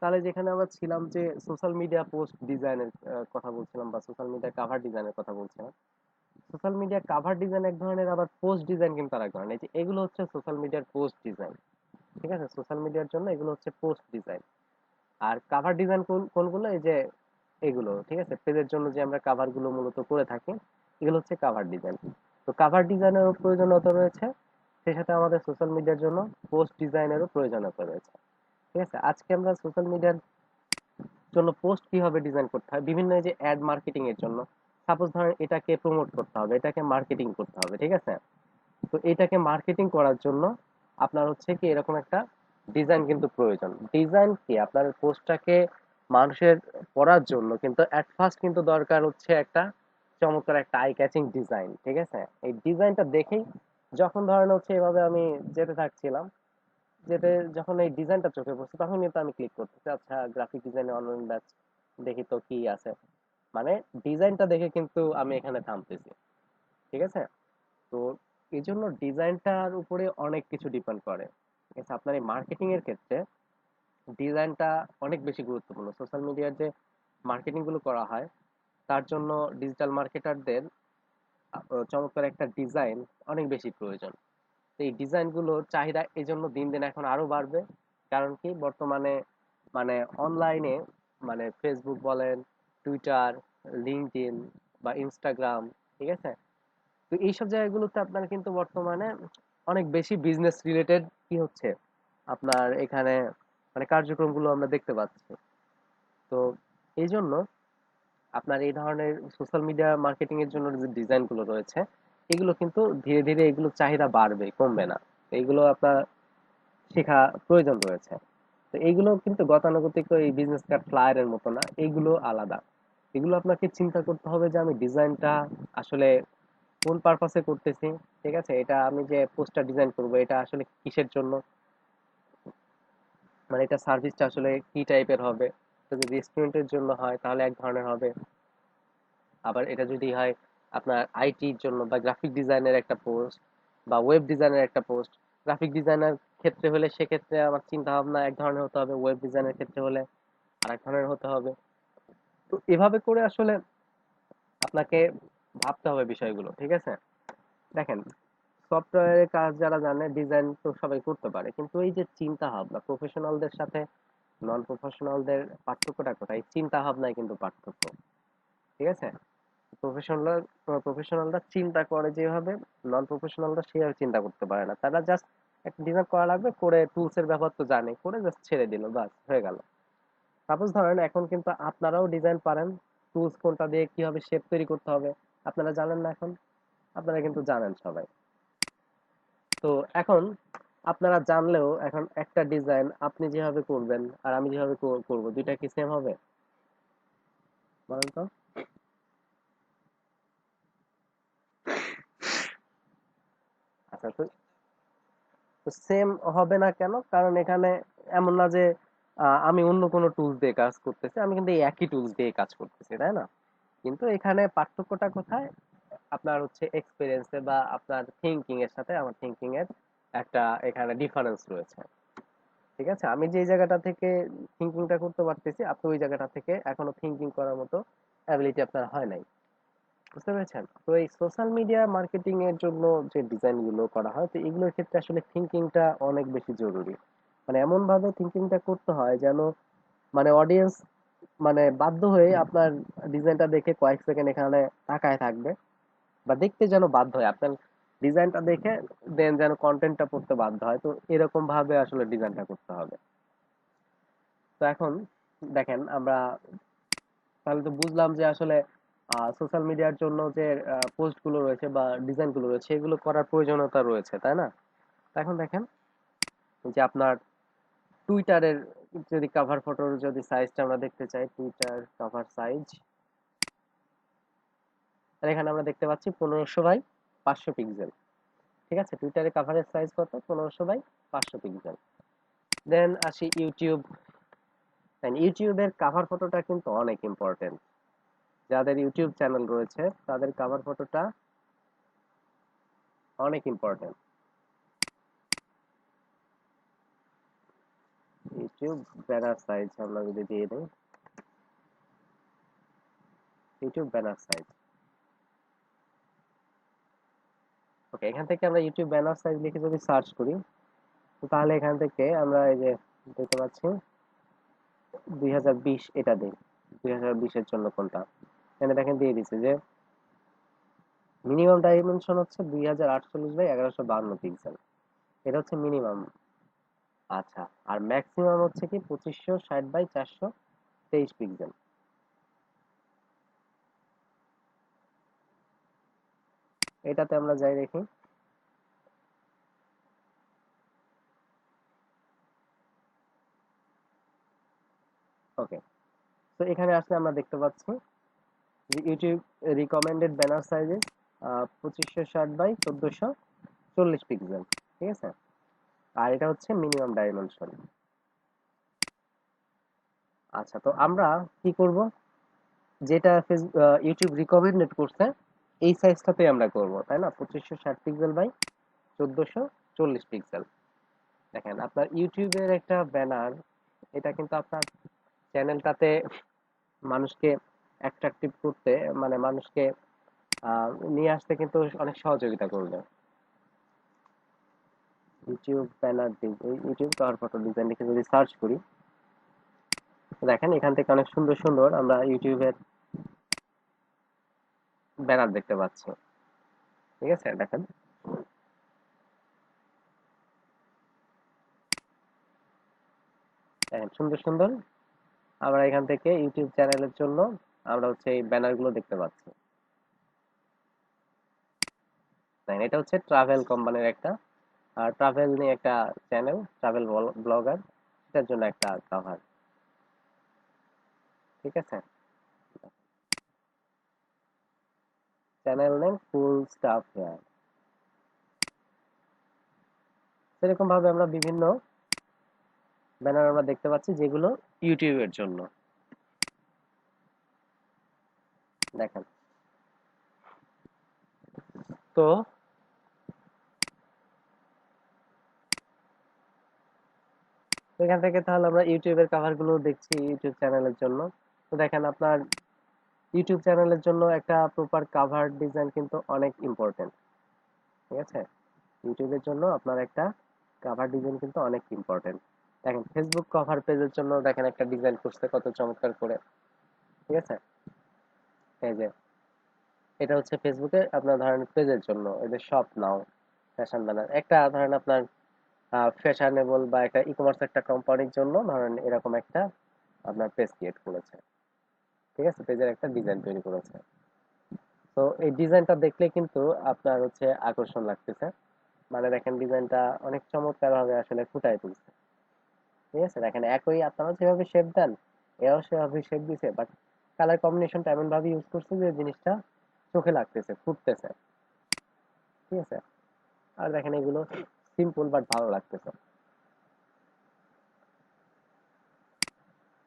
তাহলে যেখানে আমরা ছিলাম যে সোশ্যাল মিডিয়া পোস্ট ডিজাইনের কথা বলছিলাম, বা সোশ্যাল মিডিয়া কাভার ডিজাইনের কথা বলছিলাম। সোশ্যাল মিডিয়া কাভার ডিজাইন এক ধরনের, আবার পোস্ট ডিজাইন কিন্তু আরেক ধরনের। এই যে এগুলো হচ্ছে সোশ্যাল মিডিয়ার পোস্ট ডিজাইন, ঠিক আছে, সোশ্যাল মিডিয়ার জন্য এগুলো হচ্ছে পোস্ট ডিজাইন। আর কাভার ডিজাইন কোনগুলো, এই যে এগুলো, ঠিক আছে, পেজের জন্য যে আমরা কাভার গুলো মূলত করে থাকি, এগুলো হচ্ছে কাভার ডিজাইন। তো কাভার ডিজাইনেরও প্রয়োজনীয়তা রয়েছে, সেই সাথে আমাদের সোশ্যাল মিডিয়ার জন্য পোস্ট ডিজাইনেরও প্রয়োজনীয়তা রয়েছে, ঠিক আছে। আজকে আমরা সোশ্যাল মিডিয়ার জন্য পোস্ট কিভাবে ডিজাইন করতে হয়, বিভিন্ন এই যে অ্যাড মার্কেটিং এর জন্য, সাপোজ ধরেন এটাকে প্রমোট করতে হবে, এটাকে মার্কেটিং করতে হবে, ঠিক আছে। তো এটাকে মার্কেটিং করার জন্য আপনার হচ্ছে কি এরকম একটা ডিজাইন কিন্তু প্রয়োজন। ডিজাইন কি আপনার পোস্টটাকে মানুষের পড়ার জন্য কিন্তু এট ফার্স্ট কিন্তু দরকার হচ্ছে একটা চমৎকার একটা আই ক্যাচিং ডিজাইন, ঠিক আছে। এই ডিজাইনটা দেখেই যখন ধরেন হচ্ছে এভাবে আমি যেতে থাকছিলাম, যেতে যখন এই ডিজাইনটা চোখে পড়ছে, তখন কিন্তু আমি ক্লিক করতেছি, আচ্ছা গ্রাফিক ডিজাইনে অনলাইন ব্যাচ, দেখি তো কি আছে, মানে ডিজাইনটা দেখে কিন্তু আমি এখানে থামতেছি, ঠিক আছে। তো এই জন্য ডিজাইনটার উপরে অনেক কিছু ডিপেন্ড করে, ঠিক আছে। আপনার এই মার্কেটিং এর ক্ষেত্রে ডিজাইনটা অনেক বেশি গুরুত্বপূর্ণ। সোশ্যাল মিডিয়ার যে মার্কেটিং গুলো করা হয়, তার জন্য ডিজিটাল মার্কেটারদের চমৎকার একটা ডিজাইন অনেক বেশি প্রয়োজন। তো এই ডিজাইন গুলোর চাহিদা এই জন্য দিন দিন এখন আরো বাড়বে। কারণ কি বর্তমানে মানে অনলাইনে, মানে ফেসবুক বলেন, টুইটার লিঙ্কডইন বা ইনস্টাগ্রাম, ঠিক আছে? তো এইসব জায়গাগুলোতে আপনার কিন্তু বর্তমানে অনেক বেশি বিজনেস রিলেটেড কি হচ্ছে আপনার এখানে মানে কার্যক্রমগুলো আমরা দেখতে পাচ্ছি। তো এই জন্য আপনার এই ধরনের সোশ্যাল মিডিয়া মার্কেটিং এর জন্য যে ডিজাইন গুলো রয়েছে এগুলো কিন্তু ধীরে ধীরে এগুলো চাহিদা বাড়বে, কমবে না। এইগুলো আপনার শেখা প্রয়োজন রয়েছে। তো এইগুলো কিন্তু গতানুগতিক এই বিজনেস কার্ড ফ্লায়ার এর মতো না, এইগুলো আলাদা। এগুলো আপনাকে চিন্তা করতে হবে যে আমি ডিজাইনটা আসলে কোন পারপাসে করতেছি, ঠিক আছে? এটা আমি যে পোস্টার ডিজাইন করব এটা আসলে কিসের জন্য, মানে এটা সার্ভিসটা আসলে কি টাইপের হবে। তো যদি রেস্টুরেন্টের জন্য হয় তাহলে এক ধরনের হবে, আবার এটা যদি হয় আপনার আইটির জন্য বা গ্রাফিক ডিজাইনের একটা পোস্ট বা ওয়েব ডিজাইনের একটা পোস্ট, গ্রাফিক ডিজাইনের ক্ষেত্রে হলে সেক্ষেত্রে আমার চিন্তা ভাবনা এক ধরনের হতে হবে, ওয়েব ডিজাইনের ক্ষেত্রে হলে আরেক ধরনের হতে হবে। তো এভাবে করে আসলে আপনাকে ভাবতে হবে বিষয়গুলো, ঠিক আছে? দেখেন, সফটওয়্যারের কাজ যারা জানে ডিজাইন তো সবাই করতে পারে, কিন্তু এই যে চিন্তা ভাবনা প্রফেশনালদের সাথে নন প্রফেশনালদের পার্থক্যটা কোথায়? চিন্তা ভাবনায় কিন্তু পার্থক্য, ঠিক আছে? প্রফেশনালরা প্রফেশনালরা চিন্তা করে যেভাবে, নন প্রফেশনালরা সেভাবে চিন্তা করতে পারে না। তারা জাস্ট একটা ডিজাইন করা লাগবে, করে টুলস এর ব্যবহার তো জানে, করে জাস্ট ছেড়ে দিল, বাস হয়ে গেল। সাপোজ ধরেন এখন কিন্তু আপনারাও ডিজাইন পারেন, টুলস কোনটা দিয়ে কিভাবে শেপ তৈরি করতে হবে আপনারা জানেন না এখন? আপনারা কিন্তু জানেন সবাই। তো এখন আপনারা জানলেও এখন একটা ডিজাইন আপনি যেভাবে করবেন আর আমি যেভাবে করব, দুইটা কি সেম হবে? বলেন তো। আচ্ছা, তো সেম হবে না কেন? কারণ এখানে এমন না যে আমি অন্য কোনো টুলস দিয়ে কাজ করতেছি, আমি কিন্তু এই একই টুলস দিয়ে কাজ করতেছি, তাই না? কিন্তু এখানে পার্থক্যটা কোথায়? আপনার হচ্ছে এক্সপিরিয়েন্সে বা আপনার থিঙ্কিং এর সাথে আমার থিঙ্কিং এর একটা এখানে ডিফারেন্স রয়েছে, ঠিক আছে? আমি যে জায়গাটা থেকে থিঙ্কিংটা করতে পারতেছি, আপনি ওই জায়গাটা থেকে এখনো থিঙ্কিং করার মতো অ্যাবিলিটি আপনার হয় নাই। বুঝতে পেরেছেন? তো এই সোশ্যাল মিডিয়া মার্কেটিং এর জন্য যে ডিজাইন গুলো করা হয়, তো এগুলোর ক্ষেত্রে আসলে থিঙ্কিংটা অনেক বেশি জরুরি। মানে এমন ভাবে থিঙ্কিংটা করতে হয় যেন মানে অডিয়েন্স মানে বাধ্য হয়ে আপনার ডিজাইনটা দেখে কয়েক সেকেন্ড এখানে তাকায় থাকবে, বা দেখতে যেন বাধ্য হয় আপনার ডিজাইনটা দেখে, দেন যেন কন্টেন্টটা পড়তে বাধ্য হয়। তো এরকম ভাবে আসলে ডিজাইনটা করতে হবে। তো এখন দেখেন আমরা তাহলে তো বুঝলাম যে আসলে সোশ্যাল মিডিয়ার জন্য যে পোস্ট গুলো রয়েছে বা ডিজাইন গুলো রয়েছে এগুলো করার প্রয়োজনীয়তা রয়েছে, তাই না? তো এখন দেখেন যে আপনার টুইটারের যদি কভার ফটোর যদি সাইজটা আমরা দেখতে চাই, টুইটার কভার সাইজ, আর এখানে আমরা দেখতে পাচ্ছি 1500 বাই 500 পিক্সেল, ঠিক আছে? টুইটারের কভারের সাইজ কত? 1500 বাই 500 পিক্সেল। দেন আসি ইউটিউব। ইউটিউবের কভার ফটোটা কিন্তু অনেক ইম্পর্টেন্ট। যাদের ইউটিউব চ্যানেল রয়েছে তাদের কভার ফটোটা অনেক ইম্পর্টেন্ট। ইউটিউব ব্যানার সাইজ আমরা যদি দিয়ে দিই, ইউটিউব ব্যানার সাইজ, ওকে, এখান থেকে আমরা ইউটিউব ব্যানার সাইজ লিখে যদি সার্চ করি, তো তাহলে এখান থেকে আমরা এই যে দেখতে পাচ্ছি 2020, এটা দিই 2020-এর জন্য কোনটা, এখানে দেখেন দিয়ে দিচ্ছে যে মিনিমাম ডাইমেনশন হচ্ছে 2048 বাই 1152 পিক্সেল, এটা হচ্ছে মিনিমাম। আচ্ছা, আর ম্যাক্সিমাম হচ্ছে কি 2560 বাই 423 পিক্সেল। এটাতে আমরা যাই দেখি। ওকে, তো এখানে আসলে আমরা দেখতে পাচ্ছি যে YouTube recommended banner sizes 2560 by 1440 pixel, ঠিক আছে? আর এটা হচ্ছে মিনিমাম ডাইমেনশন। আচ্ছা, তো আমরা কি করব, যেটা ইউটিউব রিকমেন্ডেড করছে এই সাইজটাতে আমরা করব, তাই না? 2560 পিক্সেল বাই 1440 পিক্সেল। দেখেন আপনার ইউটিউবের একটা ব্যানার, এটা কিন্তু আপনার চ্যানেলটাতে মানুষকে অ্যাট্রাকটিভ করতে, মানে মানুষকে নিয়ে আসতে কিন্তু অনেক সহযোগিতা করবে। YouTube banner design, YouTube cover photo design লিখে যদি সার্চ করি, তো দেখেন এখান থেকে অনেক সুন্দর সুন্দর আমরা ইউটিউবের ব্যানার দেখতে পাচ্ছি। ঠিক আছে, দেখেন। দেখেন সুন্দর সুন্দর আমরা এখান থেকে ইউটিউব চ্যানেলের জন্য আমরা হচ্ছে এই ব্যানারগুলো দেখতে পাচ্ছি। দেখেন এটা হচ্ছে ট্রাভেল কোম্পানির একটা ট্রাভেল নিয়ে একটা চ্যানেল, ট্রাভেল ব্লগার, সেটার জন্য একটা কভার। ঠিক আছে, channel name full stuff here. সেরকম ভাবে আমরা বিভিন্ন ব্যানার আমরা দেখতে পাচ্ছি যেগুলো ইউটিউবের জন্য। দেখেন, তো এখান থেকে তাহলে আমরা ইউটিউবের কভার গুলো দেখছি ইউটিউব চ্যানেলের জন্য। তো দেখেন আপনার ইউটিউব চ্যানেলের জন্য একটা প্রপার কভার ডিজাইন কিন্তু অনেক ইম্পর্টেন্ট। ঠিক আছে, ইউটিউবের জন্য আপনার একটা কভার ডিজাইন কিন্তু অনেক ইম্পর্টেন্ট। দেখেন ফেসবুক কভার পেজের জন্য দেখেন একটা ডিজাইন করছে কত চমৎকার করে। ঠিক আছে, এই যে এটা হচ্ছে ফেসবুকে আপনার ধরেন পেজের জন্য, এই যে শপ নাও ফ্যাশন ব্যানার, একটা ধরেন আপনার ফ্যাশনেবল বা একটা ই কমার্স একটা কোম্পানির জন্য ধরেন এরকম একটা আপনার পেজ ক্রিয়েট করেছে। ঠিক আছে, পেজের একটা ডিজাইন তৈরি করেছে। তো এই ডিজাইনটা দেখলে কিন্তু আপনার হচ্ছে আকর্ষণ লাগতেছে। মানে দেখেন ডিজাইনটা অনেক চমৎকার ভাবে আসলে ফুটায় তুলছে। ঠিক আছে, দেখেন একই আপনারা যেভাবে শেপ দেন, এও সেভাবে শেপ দিছে, বাট কালার কম্বিনেশনটা এমন ভাবে ইউজ করছে যে জিনিসটা চোখে লাগতেছে, ফুটতেছে। ঠিক আছে, আর দেখেন এগুলো সিম্পল বাট ভালো লাগতেছে।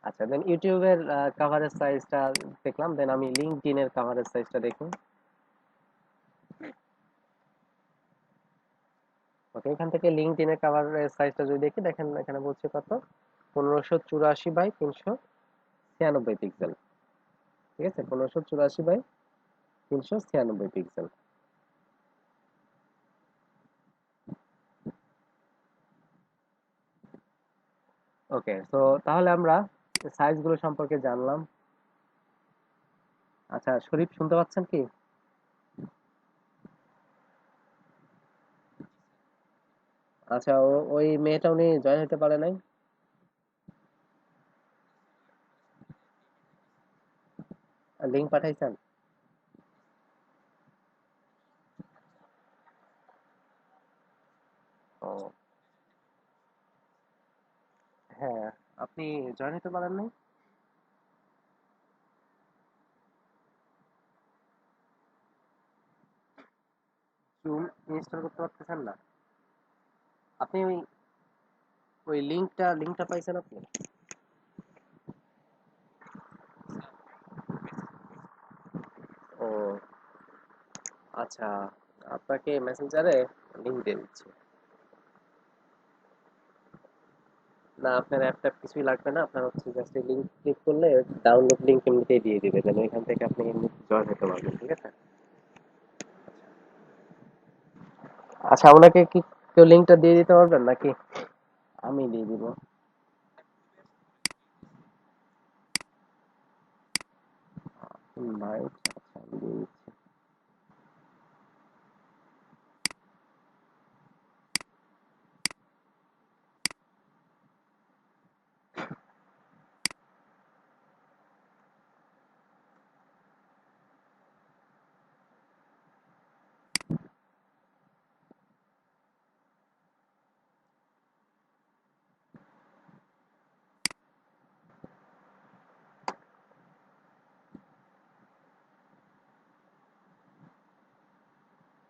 আচ্ছা, দেন ইউটিউবের কভারেজ সাইজটা দেখলাম, দেন আমি লিঙ্কডইন এর কভারেজ সাইজটা দেখি। ওকে, এখান থেকে লিঙ্কডইন এর কভারেজ সাইজটা যদি দেখি, দেখেন এখানে বলছে কত, 1584 বাই 396 পিক্সেল। ঠিক আছে, 1584 বাই 396 পিক্সেল। ওকে, তো তাহলে আমরা সাইজ গুলো সম্পর্কে জানলাম। আচ্ছা শরীফ, শুনতে পাচ্ছেন কি? আচ্ছা, ওই মেয়েটা উনি জয়েন হতে পারে নাই? লিঙ্ক পাঠাইছেন? ও, হ্যাঁ, আপনি জয়েন হতে পারেন নাই? জুম ইনস্টল করতে পারতেছেন না? আপনি ওই ওই লিঙ্কটা পাইছেন আপনি? ও, আচ্ছা, আপনাকে মেসেঞ্জারে লিঙ্ক দিয়ে দিচ্ছি। না, আপনার অ্যাপটা কিছুই লাগবে না, আপনার হচ্ছে জাস্ট এই লিঙ্ক ক্লিক করলে ডাউনলোড লিঙ্ক এমনিতেই দিয়ে দিবে, দেন ওইখান থেকে আপনি এমনি জয়েন হতে পারবেন। ঠিক আছে, আচ্ছা ওনাকে কি কেউ লিঙ্কটা দিয়ে দিতে পারবেন নাকি আমি দিয়ে দিব? ভাই, আচ্ছা আমি দিয়ে দিচ্ছি।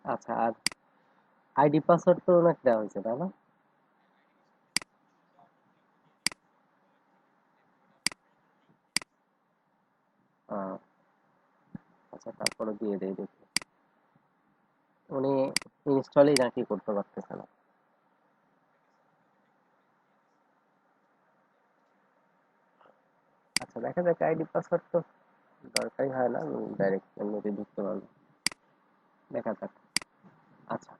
আচ্ছা, আর আইডি পাসওয়ার্ড তো ওনাকে দেওয়া হয়েছে তাই না? আহ, আচ্ছা, তারপরে দিয়ে দেই দেখি। উনি ইনস্টলই নাকি করতে পারতেছে না। আচ্ছা, দেখা যাক, আইডি পাসওয়ার্ড তো দরকারই হয় না, ডাইরেক্ট এমনিতে ঢুকতে পারবো। দেখা যাক। আচ্ছা,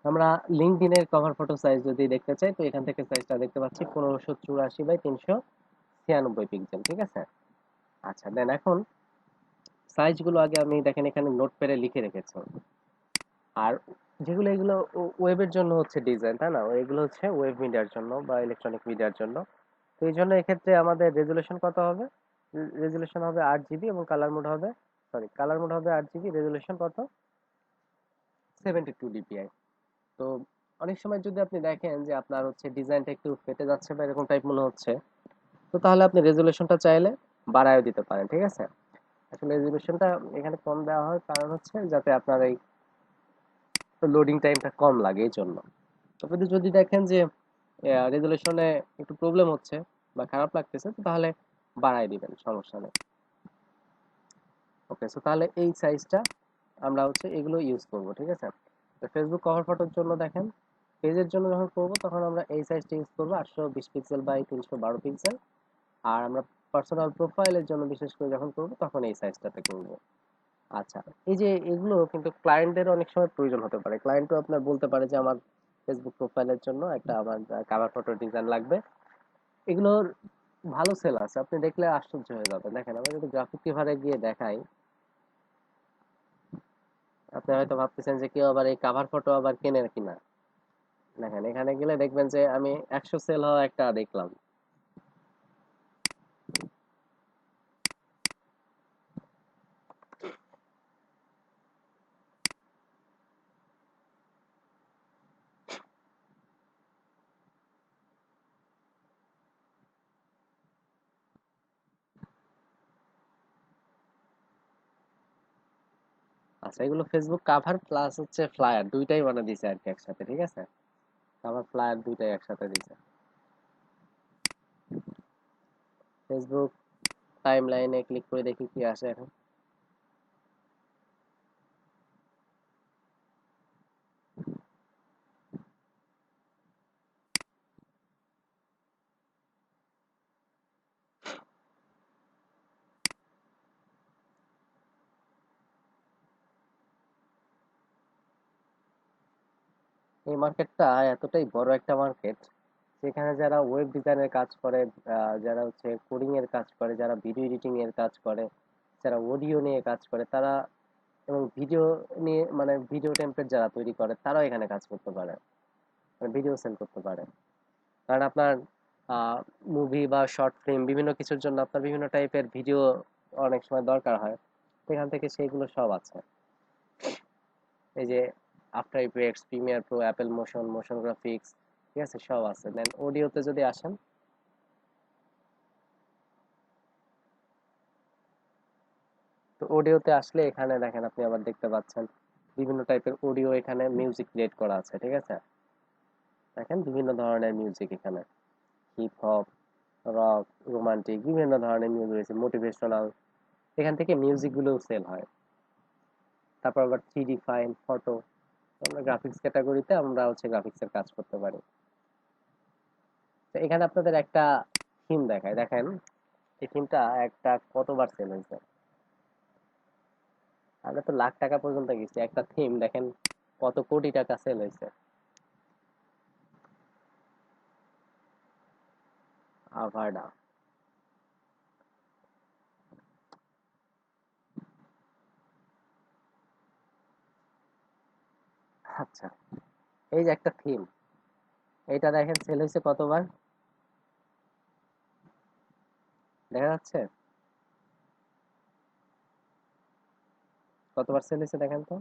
আমরা লিঙ্কডইনের কভার ফটো সাইজ যদি দেখতে চাই, তো এখান থেকে সাইজটা দেখতে পাচ্ছি 1584 বাই 396 পিক্সেল। ঠিক আছে, আচ্ছা দেন এখন সাইজগুলো আগে আমি দেখেন এখানে নোটপ্যাডে লিখে রেখেছি। আর যেগুলো এগুলো ওয়েবের জন্য হচ্ছে ডিজাইন, তাই না? এগুলো হচ্ছে ওয়েব মিডিয়ার জন্য বা ইলেকট্রনিক মিডিয়ার জন্য। তো এই জন্য এক্ষেত্রে আমাদের রেজুলেশন কত হবে? রেজুলেশন হবে 8 জিবি এবং কালার মোড হবে 8 জিবি, রেজুলেশন কত? 72 dpi। তো অনেক সময় যদি আপনি দেখেন যে আপনার হচ্ছে ডিজাইনটা একটু ফেটে যাচ্ছে বা এরকম টাইপ মনে হচ্ছে, তো তাহলে আপনি রেজুলেশনটা চাইলে বাড়ায়ও দিতে পারেন, ঠিক আছে? আসলে রেজুলেশনটা এখানে কম দেওয়া হয় কারণ হচ্ছে যাতে আপনার এই লোডিং টাইমটা কম লাগে এই জন্য। তবে যদি দেখেন যে রেজুলেশনে একটু প্রবলেম হচ্ছে বা খারাপ লাগতেছে, তো তাহলে বাড়ায় দিবেন, সমস্যা নেই। ওকে, সো তাহলে এই সাইজটা আমরা হচ্ছে এগুলো ইউজ করব, ঠিক আছে? তো ফেসবুক কভার ফটোর জন্য দেখেন, পেজের জন্য যখন করব তখন আমরা এই সাইজটা ইউজ করবো, 820 পিক্সেল বাই 312 পিক্সেল। আর আমরা পার্সোনাল প্রোফাইলের জন্য বিশেষ করে যখন করব তখন এই সাইজটাতে করব। আচ্ছা, এই যে এগুলো কিন্তু ক্লায়েন্টদের অনেক সময় প্রয়োজন হতে পারে। ক্লায়েন্টও আপনার বলতে পারে যে আমার ফেসবুক প্রোফাইলের জন্য একটা আমার কভার ফটো ডিজাইন লাগবে। এগুলোর ভালো সেল আছে, আপনি দেখলে আশ্চর্য হয়ে যাবেন। দেখেন আমরা যদি গ্রাফিক টিভারে গিয়ে দেখাই, আপনি হয়তো ভাবতেছেন যে কেউ আবার এই কভার ফটো আবার কেনে কিনা। দেখেন এখানে গেলে দেখবেন যে আমি 100 সেল হওয়া একটা দেখলাম। আচ্ছা, এগুলো ফেসবুক কাভার প্লাস হচ্ছে ফ্লায়ার দুইটাই বানিয়ে দিছে আর কি একসাথে, ঠিক আছে? কাভার ফ্লায়ার দুইটাই একসাথে দিছে। ফেসবুক টাইম লাইনে ক্লিক করে দেখি কি আসে এখন। এই মার্কেটটা এতটাই বড় একটা মার্কেট, সেখানে যারা ওয়েব ডিজাইনের কাজ করে, যারা হচ্ছে কোডিং এর কাজ করে, যারা ভিডিও এডিটিং এর কাজ করে, যারা অডিও নিয়ে কাজ করে, তারা এবং ভিডিও নিয়ে মানে ভিডিও টেমপ্লেট যারা তৈরি করে তারাও এখানে কাজ করতে পারে, মানে ভিডিও সেল করতে পারে। কারণ আপনার মুভি বা শর্ট ফিল্ম বিভিন্ন কিছুর জন্য আপনার বিভিন্ন টাইপের ভিডিও অনেক সময় দরকার হয়, সেখান থেকে সেইগুলো সব আছে। এই যে after effects, Premiere Pro, Apple motion, motion graphics, ঠিক আছে, সব আছে। দেন অডিওতে যদি আসেন, তো অডিওতে আসলে এখানে দেখেন আপনি আবার দেখতে পাচ্ছেন বিভিন্ন টাইপের অডিও, এখানে মিউজিক ক্রিয়েট করা আছে, ঠিক আছে? দেখেন বিভিন্ন ধরনের মিউজিক এখানে, হিপ হপ, রক, রোমান্টিক, বিভিন্ন ধরনের মিউজিক রয়েছে, মোটিভেশনাল। এখান থেকে মিউজিক গুলোও সেল হয়। তারপর আবার 3D ফাইল, ফটো, আমরা গ্রাফিক্স ক্যাটাগরিতে আমরা হচ্ছে গ্রাফিক্সের কাজ করতে পারি। তো এখানে আপনাদের একটা থিম দেখায়, দেখেন এই থিমটা একটা কতবার সেল হয়েছে। আমরা তো লাখ টাকা পর্যন্ত গেছি, একটা থিম দেখেন কত কোটি টাকা সেল হয়েছে। আভাডা। আচ্ছা, এই যে একটা থিম, এইটা দেখেন সেল হয়েছে কতবার, দেখা যাচ্ছে কতবার সেল হয়েছে দেখেন তো।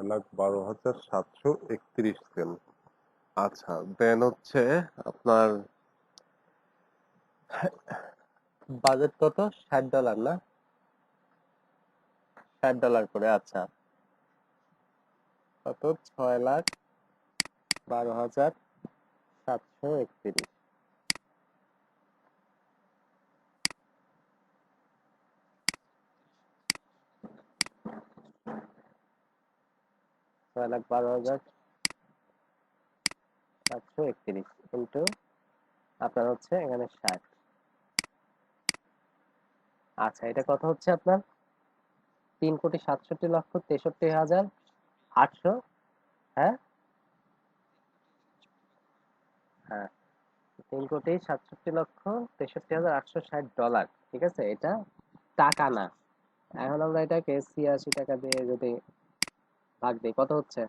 6,12,731 সেল। আচ্ছা, দেন হচ্ছে আপনার বাজেট কত? $60 না? $60 করে, আচ্ছা। কত? 6,12,731। 6,12,731 কিন্তু আপনার হচ্ছে এখানে 60। আচ্ছা, এটা কত হচ্ছে আপনার? 3,67,63,800। হ্যাঁ, হ্যাঁ, 3,67,63,860 ডলার। ঠিক আছে, এটা টাকা না। এখন আমরা এটাকে 86 টাকা দিয়ে যদি ভাগ দিই, কত হচ্ছে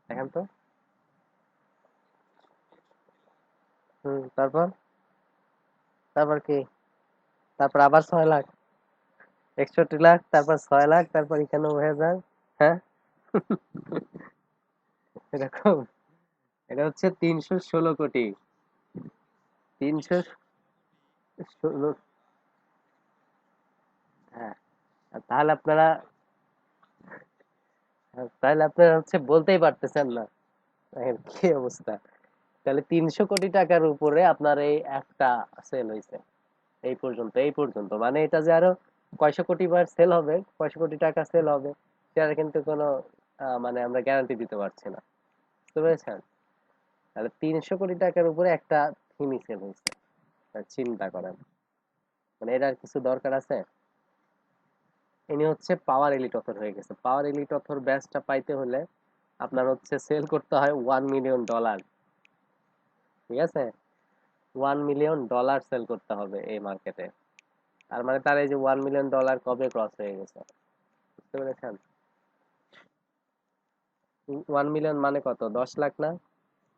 দেখেন তো। তারপর তারপর কি? তারপর আবার 6 লাখ, 61 লাখ, তারপর 6 লাখ, তারপর 91,000। হ্যাঁ, এরকম। এটা হচ্ছে 316 কোটি। 316। হ্যাঁ, আর তাহলে আপনারা হচ্ছে বলতেই পারতেছেন না। দেখেন কি অবস্থা। তাহলে 300 কোটি টাকার উপরে আপনার এই একটা সেল হয়েছে এই পর্যন্ত মানে এটা যে আরো কয়শো কোটি বার সেল হবে, কয়শো কোটি টাকা সেল হবে, সেটা কিন্তু কোনো মানে আমরা গ্যারান্টি দিতে পারছি না। বুঝতে পেরেছেন? তাহলে 300 কোটি টাকার উপরে একটা থিমই সেল হয়েছে। চিন্তা করেন, মানে এটার কিছু দরকার আছে? ইনি হচ্ছে পাওয়ার এলিট অথর হয়ে গেছে। পাওয়ার এলিট অথর ব্যাচটা পাইতে হলে আপনার হচ্ছে সেল করতে হয় $1 মিলিয়ন। ঠিক আছে, $1 মিলিয়ন সেল করতে হবে এই মার্কেটে। তার মানে তার এই যে $1 মিলিয়ন কবে ক্রস হয়ে গেছে, বুঝতে পেরেছেন? 1 মিলিয়ন মানে কত, 10 লাখ না?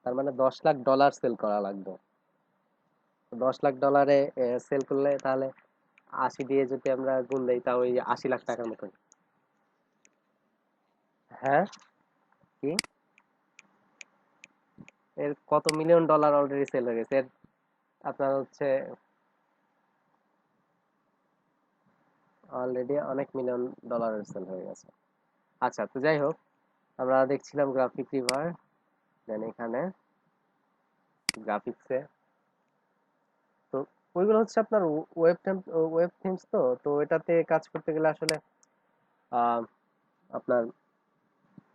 তার মানে $10 লাখ সেল করা লাগবে। 10 লাখ ডলারে সেল করলে তাহলে 80 দিয়ে যদি আমরা গুণ দেই, তা ওই 80 লাখ টাকার মতন। হ্যাঁ, কি? এর কত মিলিয়ন ডলার অলরেডি সেল হয়ে গেছে, এর আপনার হচ্ছে অলরেডি অনেক মিলিয়ন ডলারের সেল হয়ে গেছে। আচ্ছা, তো যাই হোক, আমরা দেখছিলাম গ্রাফিক রিভার, দেন এখানে গ্রাফিক্সে, তো ওইগুলো হচ্ছে আপনার ওয়েব থিমস। তো এটাতে কাজ করতে গেলে আসলে আহ, আপনার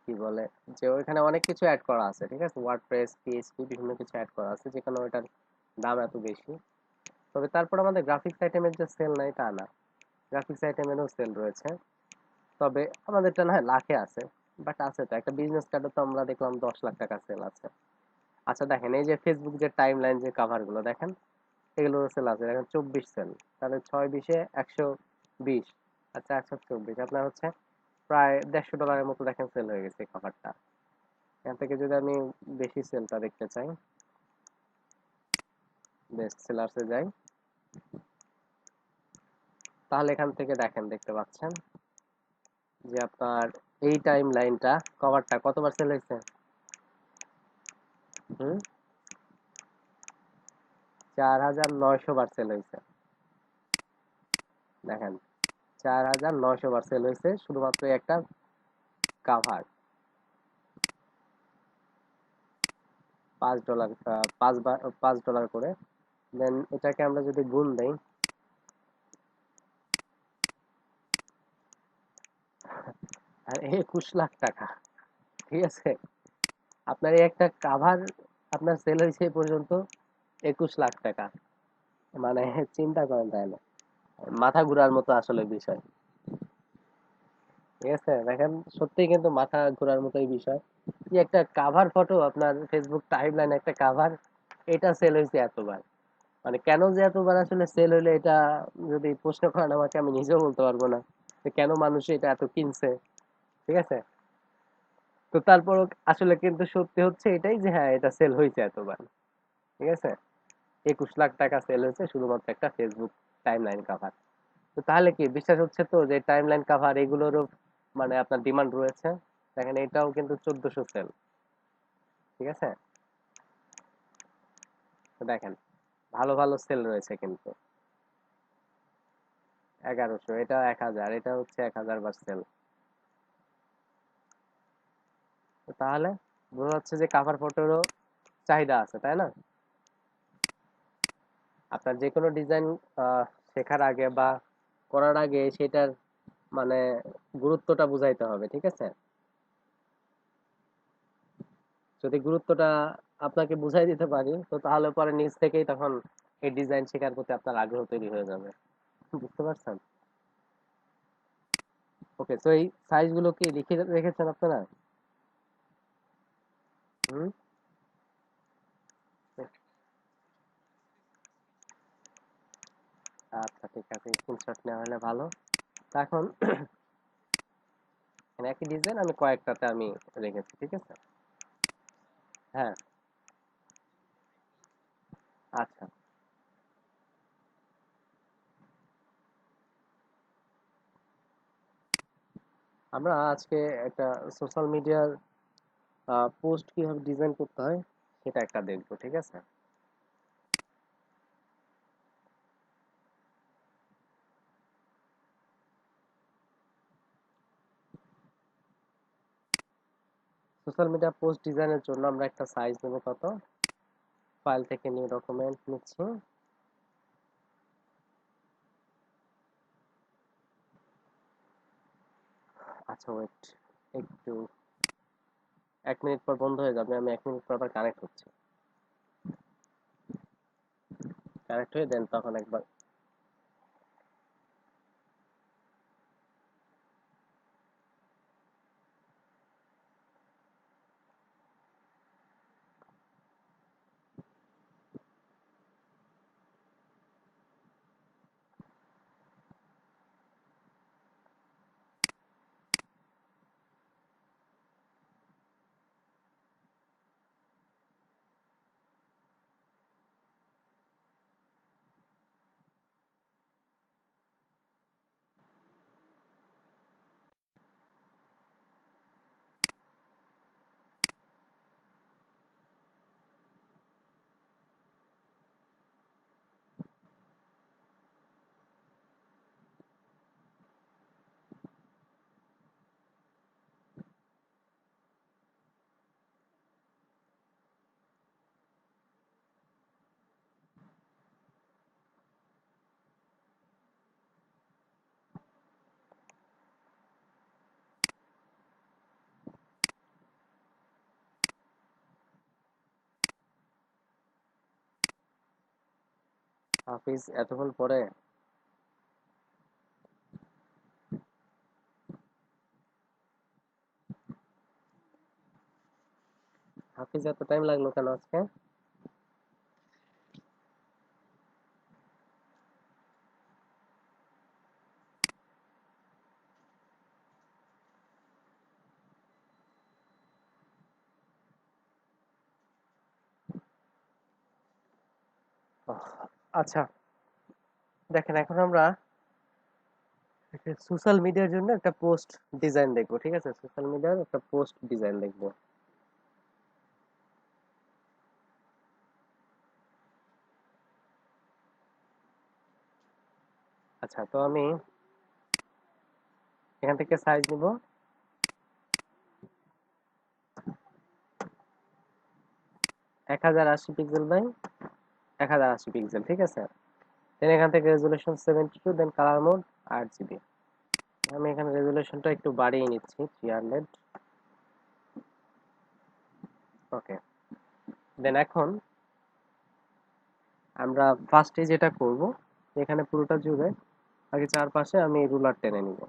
কি বলে, যে ওইখানে অনেক কিছু অ্যাড করা আছে। ঠিক আছে, ওয়ার্ডপ্রেস, পিএইচপি, বিভিন্ন কিছু অ্যাড করা আছে, যেখানে ওইটার দাম এত বেশি। তবে তারপর আমাদের গ্রাফিক্স আইটেমের যে সেল নাই তা না, গ্রাফিক্স আইটেমেরও সেল রয়েছে। তবে আমাদেরটা না হয় লাখে আছে, বাট আছে তো একটা বিজনেস কার্ডে, তো আমরা দেখলাম 10 লাখ টাকা সেল আছে। আচ্ছা দেখেন, এই যে ফেসবুক যে টাইম লাইন যে কাভার গুলো দেখেন, এগুলোর সেল আছে দেখেন 24 সেল। তাহলে 6 20-এ 120। আচ্ছা, 124 আপনার হচ্ছে প্রায় $150 মতো দেখেন সেল হয়ে গেছে এই কভারটা। এখান থেকে যদি আমি বেশি সেলটা দেখতে চাই, বেস্ট সেলার্সে যাই, তাহলে এখান থেকে দেখেন, দেখতে পাচ্ছেন যে আপনার এই টাইম লাইনটা কভারটা কতবার সেল হয়েছে। হুম, 4,900 বার সেল হয়েছে। দেখেন, 4,900 বার সেল হয়েছে শুধুমাত্র এই একটা কাভার। $5, 5 বার, $5 করে। দেন এটাকে আমরা যদি গুণ দেই, আর 21 লাখ টাকা। ঠিক আছে, আপনার এই একটা কাভার আপনার সেল হয়েছে এই পর্যন্ত 21 লাখ টাকা। মানে চিন্তা করেন তাহলে, মাথা ঘোরার মতো আসলে বিষয়। ঠিক আছে, দেখেন সত্যিই কিন্তু মাথা ঘোরার মতোই বিষয়, যে একটা কাভার ফটো আপনার ফেসবুক টাইমলাইন একটা কাভার, এটা সেল হয়েছে এতবার। মানে কেন যে এতবার আসলে সেল হইলো, এটা যদি প্রশ্ন করেন আমাকে, আমি নিজেও বলতে পারবো না যে কেন মানুষ এটা এত কিনছে। ঠিক আছে, তো তারপরও আসলে কিন্তু সত্যি হচ্ছে এটাই যে হ্যাঁ, এটা সেল হয়েছে এতবার। ঠিক আছে, 21 লাখ টাকা সেল হয়েছে শুধুমাত্র একটা ফেসবুক টাইমলাইন কাভার। তো তাহলে কি বিশ্বাস হচ্ছে তো যে টাইমলাইন কাভার এগুলোরও মানে আপনার ডিমান্ড রয়েছে? দেখেন এটাও কিন্তু 1400 সেল। ঠিক আছে, তো দেখেন ভালো ভালো সেল রয়েছে কিন্তু। 1100, এটা 1000, এটা হচ্ছে 1000 বার সেল। তো তাহলে বোঝা যাচ্ছে যে কাভার ফটোরও চাহিদা আছে, তাই না? আপনার যে কোনো ডিজাইন শেখার আগে বা করার আগে সেটার মানে গুরুত্বটা বুঝাইতে হবে। ঠিক আছে, যদি গুরুত্বটা আপনাকে বুঝাই দিতে পারি, তো তাহলে পরে নিজ থেকেই তখন এই ডিজাইন শেখার প্রতি আপনার আগ্রহ তৈরি হয়ে যাবে। বুঝতে পারছেন? ওকে, তো এই সাইজগুলো কি লিখে রেখেছেন আপনারা? হুম। আচ্ছা, ঠিক আছে, স্ক্রিনশট নেওয়া হলে ভালো। তো এখন মানে একই ডিজাইন আমি কয়েকটাতে আমি রেখেছি, ঠিক আছে। হ্যাঁ। আচ্ছা, আমরা আজকে একটা সোশ্যাল মিডিয়ার পোস্ট কিভাবে ডিজাইন করতে হয় সেটা একটা দেখবো, ঠিক আছে। সোশ্যাল মিডিয়া পোস্ট ডিজাইনের জন্য আমরা একটা সাইজ নেব, কত, ফাইল থেকে নিউ ডকুমেন্ট নিচ্ছি। আচ্ছা, ওয়েট, একটু 1 মিনিট পর বন্ধ হয়ে যাবে, আমি 1 মিনিট পর আবার কানেক্ট হচ্ছে। কানেক্ট হয়ে দেন তখন একবার। হাফিজ এতক্ষণ পরে? হাফিজ এত টাইম লাগলো কেন আজকে? ওহ, আচ্ছা, দেখেন এখন আমরা সোশ্যাল মিডিয়ার জন্য একটা পোস্ট ডিজাইন দেখবো, ঠিক আছে, সোশ্যাল মিডিয়ার একটা পোস্ট ডিজাইন দেখবো। আচ্ছা, তো আমি এখান থেকে সাইজ নিব 1080 পিক্সেল বাই 1080 পিক্সেল, ঠিক আছে। দেন এখান থেকে রেজুলেশন 72, দেন কালার মোড 8 জিবি। আমি এখানে রেজুলেশনটা একটু বাড়িয়ে নিচ্ছি, 300। ওকে, দেন এখন আমরা ফার্স্টে যেটা করব, এখানে পুরোটা জুড়ে আগে চারপাশে আমি রুলার টেনে নিব।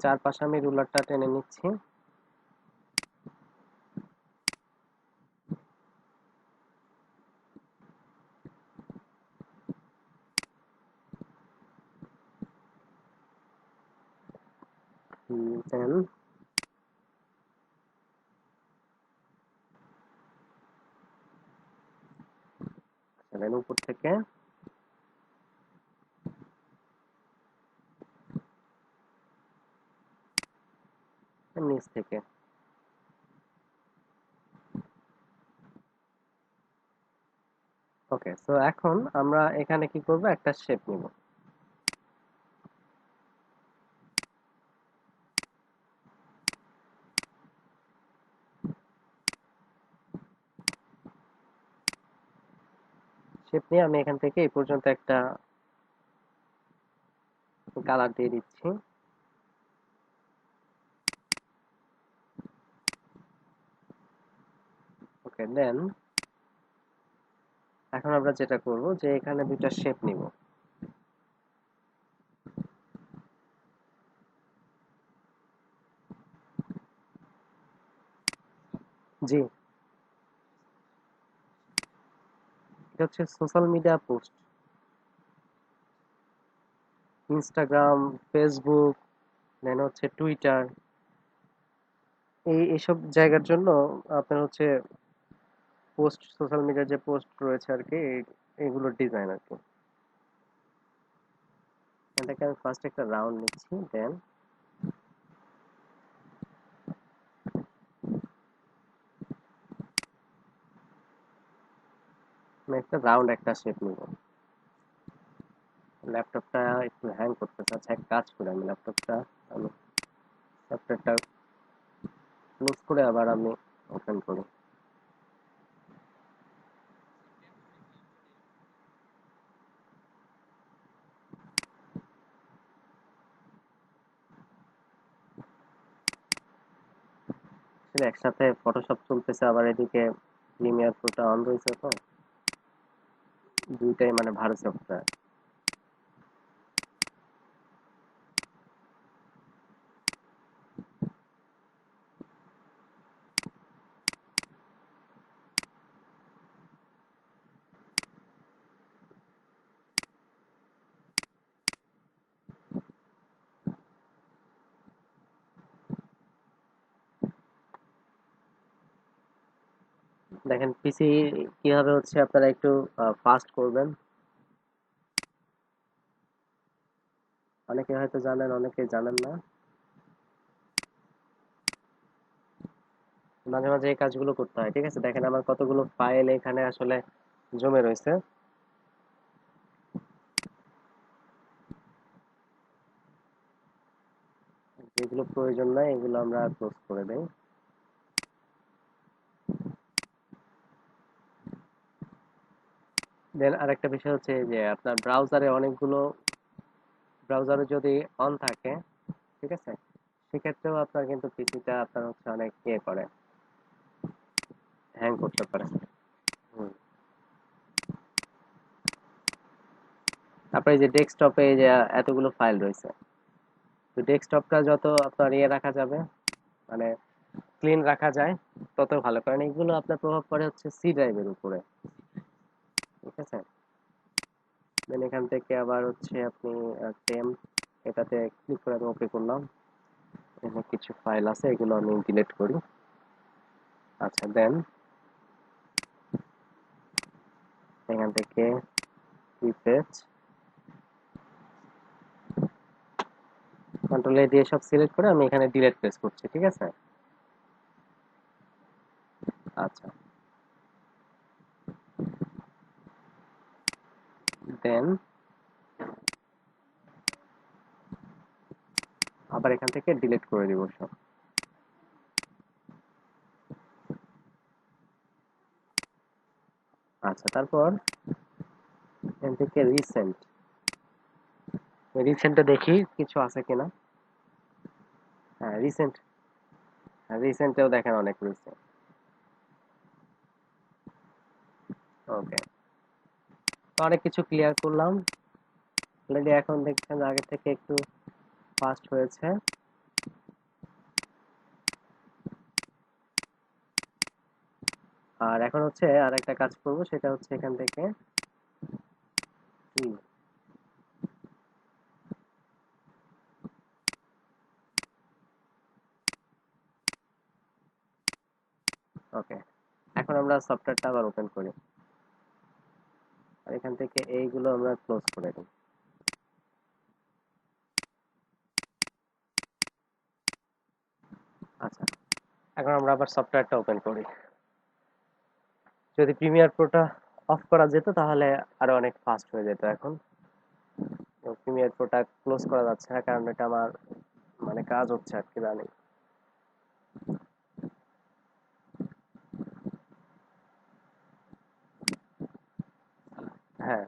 চারপাশে আমি রুলারটা টেনে নিচ্ছি। দেন দেন উপর থেকে নিচ থেকে। ওকে, সো এখন আমরা এখানে কি করব, একটা শেপ নিব। শেপ নিয়ে আমি এখান থেকে এই পর্যন্ত একটা কালার দিয়ে দিচ্ছি। ওকে, দেন এখন আমরা যেটা করব যে এখানে দুইটা শেপ নিব। জি, এটা হচ্ছে social media post, Instagram, Facebook, then হচ্ছে টুইটার, এইসব জায়গার জন্য আপনার হচ্ছে পোস্ট, সোশ্যাল মিডিয়ার যে পোস্ট রয়েছে আর কি, এগুলোর ডিজাইন আর কি। এটাকে আমি ফার্স্ট একটা রাউন্ড নিচ্ছি, দেন আমি একটা রাউন্ড একটা শেপ নিব। ল্যাপটপটা একটু হ্যাং করতেছে। আচ্ছা, এক কাজ করে আমি আমি সফটওয়্যারটা ক্লোজ করে আবার আমি ওপেন করি। আসলে একসাথে ফটোশপ চলতেছে, আবার এদিকে প্রিমিয়ার প্রোটা অন রয়েছে, তো দুইটাই মানে ভালো সফটওয়্যার। দেখেন পিসি কিভাবে হচ্ছে আপনারা একটু ফাস্ট করবেন, অনেকে হয়তো জানেন, অনেকে জানেন না। মাঝে মাঝে এই কাজগুলো করতে হয়, ঠিক আছে? দেখেন আমার কতগুলো ফাইল এখানে আসলে জমে রয়েছে, যেগুলো প্রয়োজন নাই এগুলো আমরা ক্লোজ করে দেই। দেন আরেকটা বিষয় হচ্ছে যে আপনার ব্রাউজারে অনেকগুলো, ব্রাউজারে যদি অন থাকে, ঠিক আছে, সেক্ষেত্রেও আপনার কিন্তু পিসিটা আপনার হচ্ছে অনেক ইয়ে করে, হ্যাং করতে পারে। হুম। তারপরে এই যে ডেস্কটপে যে এতগুলো ফাইল রয়েছে, তো ডেস্কটপটা যত আপনার ইয়ে রাখা যাবে, মানে ক্লিন রাখা যায়, তত ভালো, কারণ এগুলো আপনার প্রভাব পড়ে হচ্ছে সি ড্রাইভের উপরে, ঠিক আছে? দেন এখান থেকে আবার হচ্ছে আপনি টেম্প, এটাতে ক্লিক করে আমি ওকে করলাম। এখানে কিছু ফাইল আছে, এগুলো আমি ডিলিট করি। আচ্ছা, দেন এখান থেকে রিফ্রেশ, কন্ট্রোল এ দিয়ে সব সিলেক্ট করে আমি এখানে ডিলিট প্রেস করছি, ঠিক আছে? আচ্ছা, দেন আবার এখান থেকে ডিলিট করে দিব সব। আচ্ছা, তারপর এখান থেকে রিসেন্ট, রিসেন্টে দেখি কিছু আছে কিনা। হ্যাঁ, রিসেন্ট, রিসেন্টেও দেখেন অনেক রয়েছে। ওকে, তো অনেক কিছু ক্লিয়ার করলাম অলরেডি, এখন দেখছেন আগে থেকে একটু ফাস্ট হয়েছে। আর এখন হচ্ছে আর একটা কাজ করব, সেটা হচ্ছে এখান থেকে ওকে, এখন আমরা সফটওয়্যারটা আবার ওপেন করি, আর এখান থেকে এইগুলো আমরা ক্লোজ করে দিই। আচ্ছা, এখন আমরা আবার সফটওয়্যারটা ওপেন করি। যদি প্রিমিয়ার প্রোটা অফ করা যেত তাহলে আরো অনেক ফাস্ট হয়ে যেত। এখন প্রিমিয়ার প্রোটা ক্লোজ করা যাচ্ছে না, কারণ এটা আমার মানে কাজ হচ্ছে আর কি, রানিং। হ্যাঁ,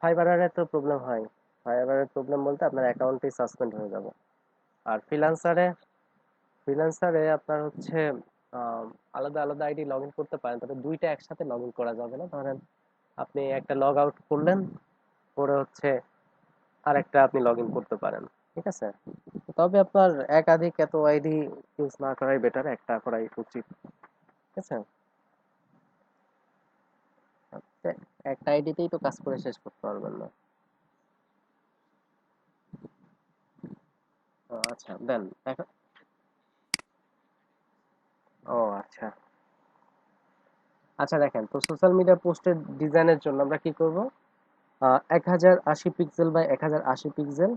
ফাইবারের তো প্রবলেম হয়। ফাইবারের প্রবলেম বলতে আপনার অ্যাকাউন্টই সাসপেন্ড হয়ে যাবে। আর ফ্রিল্যান্সারে আপনার হচ্ছে আম, আলাদা আলাদা আইডি লগ ইন করতে পারেন, তবে দুইটা একসাথে লগ ইন করা যাবে না। ধরেন আপনি একটা লগ আউট করলেন, করে হচ্ছে আরেকটা আপনি লগ ইন করতে পারেন। ঠিক আছে, তবে আপনার একাধিক এত আইডি ইউজ না করাই বেটার, একটা করাই উচিত। ঠিক আছে, একটা আইডিতেই তো কাজ করে শেষ করতে পারবেন না। আচ্ছা দেন এখন। ও আচ্ছা, আচ্ছা দেখেন তো, সোশ্যাল মিডিয়া পোস্টের ডিজাইনের জন্য আমরা কি করব, 1080 পিক্সেল বাই 1080 পিক্সেল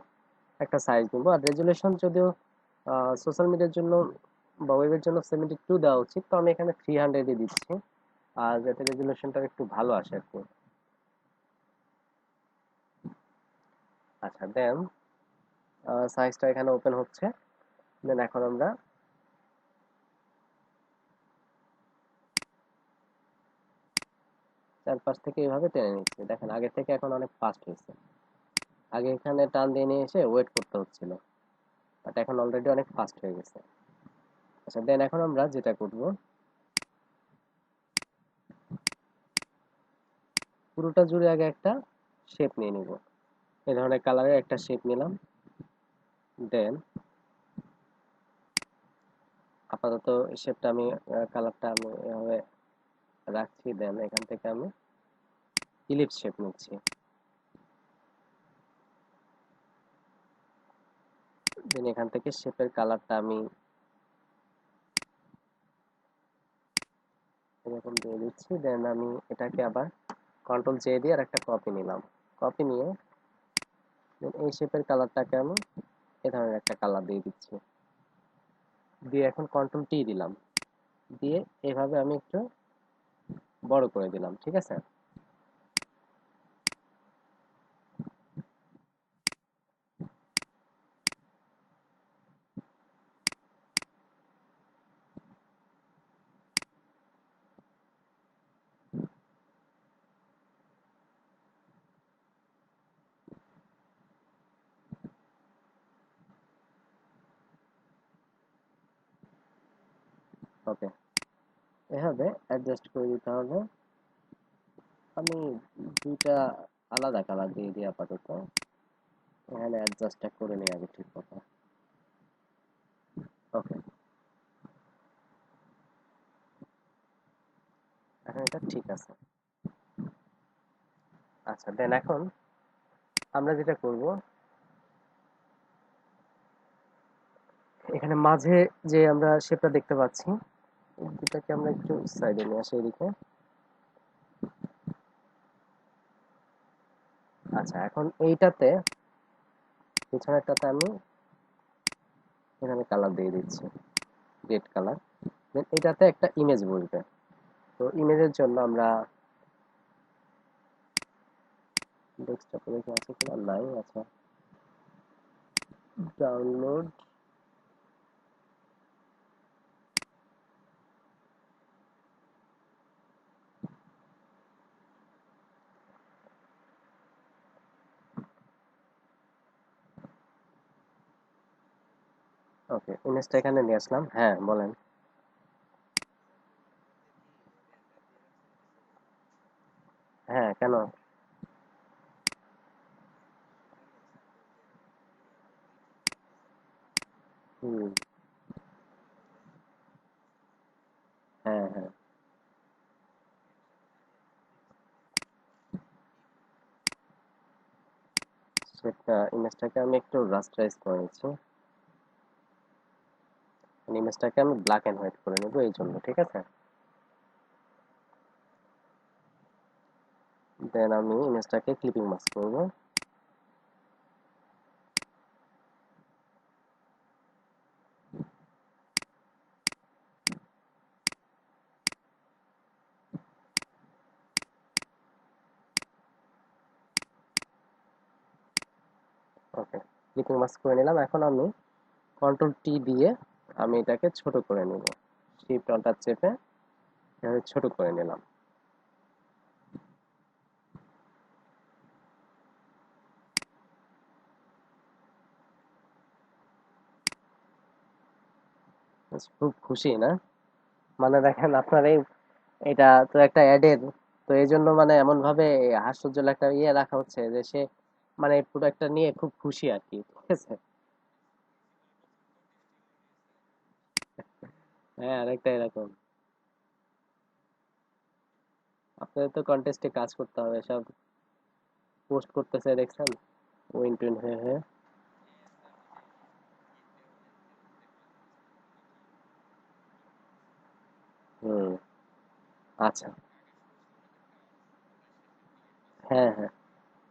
একটা সাইজ নিব। আর রেজুলেশন যদিও সোশ্যাল মিডিয়ার জন্য বা ওয়েবের জন্য 72 দেওয়া উচিত, তো আমি এখানে 300 দিচ্ছি, আর যাতে রেজুলেশনটা একটু ভালো আসে আর কি। আচ্ছা দেন, সাইজটা এখানে ওপেন হচ্ছে। দেন এখন আমরা চারপাশ থেকে এইভাবে টেনে নিচ্ছি। দেখেন আগে থেকে এখন অনেক ফাস্ট হয়েছে। আগে এখানে টান দিয়ে নিয়ে এসে ওয়েট করতে হচ্ছিল, বাট এখন অলরেডি অনেক ফাস্ট হয়ে গেছে। আচ্ছা দেন এখন আমরা যেটা করব, পুরোটা জুড়ে আগে একটা শেপ নিয়ে নিব। এই ধরনের কালারের একটা শেপ নিলাম। দেন আপাতত শেপটা আমি, কালারটা আমি এভাবে রাখছি। দেন এখান থেকে আমি ইলিপস শেপ নিচ্ছি। দেন এখান থেকে শেপের কালারটা আমি এরকম দিয়ে দিচ্ছি। দেন আমি এটাকে আবার কন্ট্রোল জে দিয়ে আর একটা কপি নিলাম। কপি নিয়ে দেন এই শেপের কালারটাকে আমি এ ধরনের একটা কালার দিয়ে দিচ্ছি। দিয়ে এখন কন্ট্রোল টি দিলাম, দিয়ে এভাবে আমি একটু বড় করে দিলাম। ঠিক আছে, ওকে, এভাবে অ্যাডজাস্ট করে দিতে হবে। আমি দুইটা আলাদা কালার দিয়ে দিই আপাতত। এখানে অ্যাডজাস্টটা করে নিই আগে ঠিক মতো। ওকে, এখন এটা ঠিক আছে। আচ্ছা দেন এখন আমরা যেটা করব, এখানে মাঝে যে আমরা শেপটা দেখতে পাচ্ছি, দুটাকে আমরা একটু সাইডে নিয়ে আসি এদিকে। আচ্ছা এখন এইটাতে, পিছনেরটাতে আমি এখানে কালার দিয়ে দিচ্ছি, রেড কালার। দেন এটাতে একটা ইমেজ বসবে। তো ইমেজের জন্য আমরা ডেস্কটপে দেখে আছে কিনা, নাই। আচ্ছা, ডাউনলোড। ওকে, ইমেজটা এখানে নিয়ে আসলাম। হ্যাঁ বলেন। হ্যাঁ কেন? হুম। হ্যাঁ হ্যাঁ, সেটা ইমেজটাকে আমি একটু রাস্টারাইজ করে নিচ্ছি। ইমেজটাকে আমি ব্ল্যাক এন্ড হোয়াইট করে নেবো এই জন্য। ঠিক আছে, দেন আমি ইমেজটাকে ক্লিপিং মাস্ক করব। ওকে, ক্লিপিং মাস্ক করে নিলাম। এখন আমি কন্ট্রোল টি দিয়ে আমি এটাকে ছোট করে নিব। শিফট অল্টার চেপে এভাবে ছোট করে নিলাম। খুব খুশি না? মানে দেখেন আপনার এই, এটা তো একটা অ্যাডের তো এই জন্য মানে এমন ভাবে হাস্যোজ্জ্বল একটা ইয়ে রাখা হচ্ছে যে সে মানে প্রোডাক্টটা নিয়ে খুব খুশি আর কি, ঠিক আছে। হ্যাঁ, অনেকটা এরকম। আপনাদের তো কন্টেস্টে কাজ করতে হবে, সব পোস্ট করতেছে দেখছেন, উইন টুইন হয়ে হয়ে। হুম। আচ্ছা। হ্যাঁ হ্যাঁ,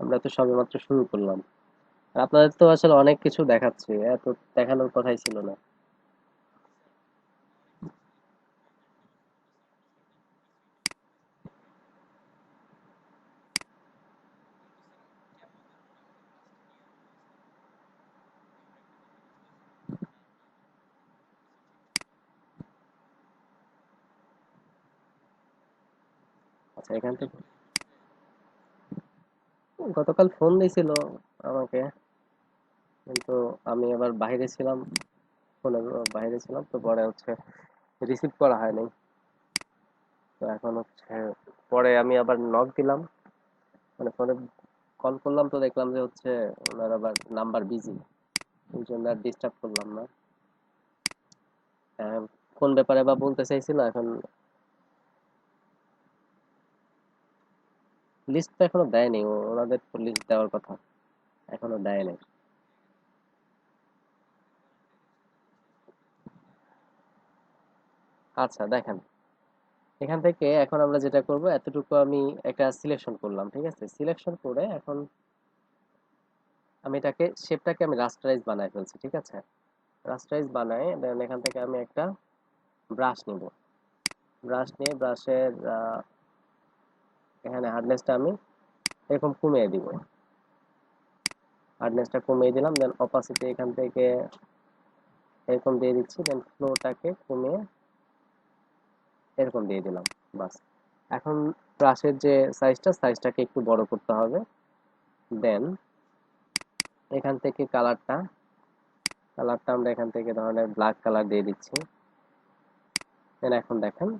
আমরা তো সবেমাত্র শুরু করলাম। আর আপনাদের তো আসলে অনেক কিছু দেখাচ্ছে, এত দেখানোর কথাই ছিল না। আচ্ছা, এখান থেকে গতকাল ফোন দিছিল আমাকে, কিন্তু আমি আবার বাইরে ছিলাম, ফোনের বাইরে ছিলাম, তো পরে হচ্ছে রিসিভ করা হয়নি। তো এখন হচ্ছে পরে আমি আবার নক দিলাম, মানে ফোনে কল করলাম, তো দেখলাম যে হচ্ছে ওনার আবার নাম্বার বিজি, ওই জন্য আর ডিস্টার্ব করলাম না। আহ, কোন ব্যাপারে বা বলতে চাইছিল এখন? লিস্ট তো এখনো দেয়নি, ওনাদের তো লিস্ট দেওয়ার কথা, এখনো দেয়নি। আচ্ছা দেখেন, এখান থেকে এখন আমরা যেটা করব, এতটুকু আমি একটা সিলেকশন করলাম, ঠিক আছে। সিলেকশন করে এখন আমি এটাকে শেপটাকে আমি রাস্টারাইজ বানায় ফেলছি, ঠিক আছে। রাস্টারাইজ বানায় দেন এখান থেকে আমি একটা ব্রাশ নিব। ব্রাশ নিয়ে ব্রাশের এখানে হার্ডনেসটা আমি এরকম কমিয়ে দিব। হার্ডনেসটা কমিয়ে দিলাম, দেন অপাসিটি এখান থেকে এরকম দিয়ে দিচ্ছি, দেন ফ্লোটাকে কমিয়ে এরকম দিয়ে দিলাম। বাস। এখন ব্রাশের যে সাইজটাকে একটু বড় করতে হবে। দেন এখান থেকে কালারটা কালারটা আমরা এখান থেকে ধরনের ব্ল্যাক কালার দিয়ে দিচ্ছি। দেন এখন দেখেন,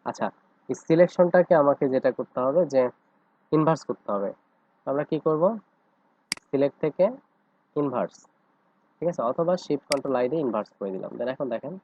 আচ্ছা, এই সিলেকশনটাকে আমাকে যেটা করতে হবে যে ইনভার্স করতে হবে। আমরা কি করব, সিলেক্ট থেকে ইনভার্স, ঠিক আছে, অথবা শিফট কন্ট্রোল আই দিয়ে ইনভার্স করে দিলাম। দেন এখন দেখেন।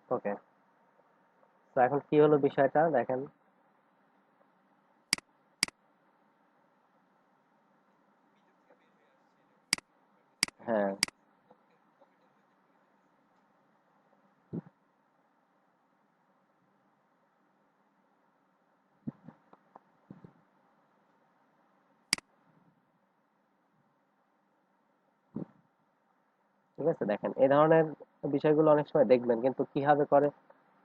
ওকে, তো এখন কি হলো বিষয়টা দেখেন। হ্যাঁ, ঠিক আছে, দেখেন এই ধরনের বিষয়গুলো অনেক সময় দেখবেন, কিন্তু কিভাবে করে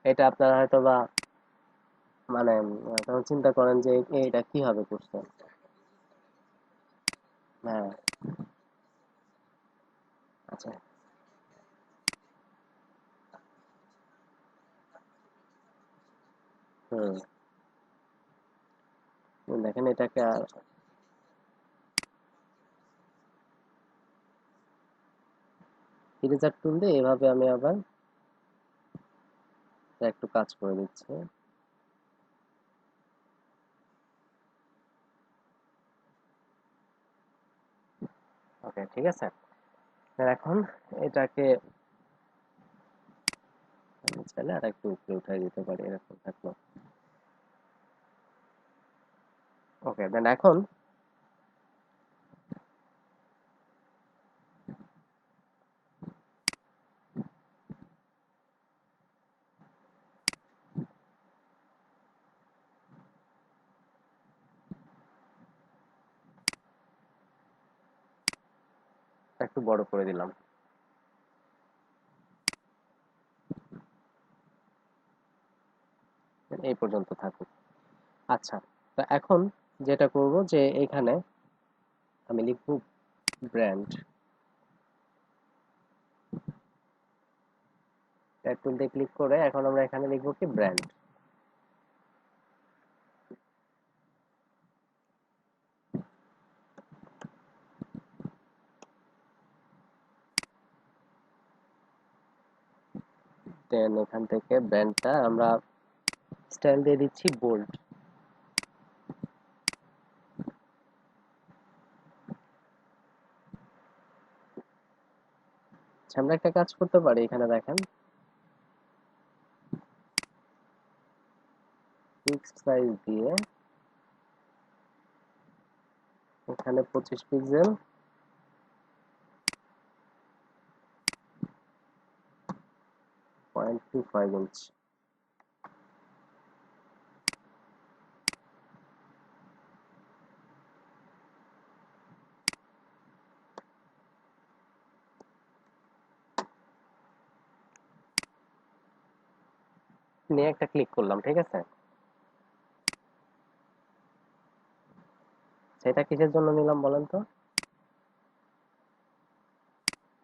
এটা আপনারা হয়তো বা মানে তখন চিন্তা করেন যে এটা কিভাবে করছে। হ্যাঁ। আচ্ছা। হুম। দেখেন এটাকে ইরেজার টুল দিয়ে এভাবে আমি আবার একটু কাজ করে দিচ্ছি। ওকে, ঠিক আছে। আর এখন এটাকে আমি চাইলে আর একটু উপরে উঠাই দিতে পারি, এরকম থাকলো। ওকে, দেন এখন একটু বড় করে দিলাম। এই পর্যন্ত থাকুক। আচ্ছা, তো এখন যেটা করব যে এখানে আমি লিখব ব্র্যান্ড, ট্যাগ টুল দিয়ে ক্লিক করে এখন আমরা এখানে লিখব কি ব্র্যান্ড। দেন এখান থেকে ব্র্যান্ডটা আমরা স্টাইল দিয়ে দিচ্ছি বোল্ড। আচ্ছা, আমরা একটা কাজ করতে পারি, এখানে দেখেন ফিক্সড সাইজ দিয়ে এখানে 25 পিক্সেল, 0.25 ইঞ্চ নিয়ে একটা ক্লিক করলাম, ঠিক আছে। সেটা কিসের জন্য নিলাম বলেন তো?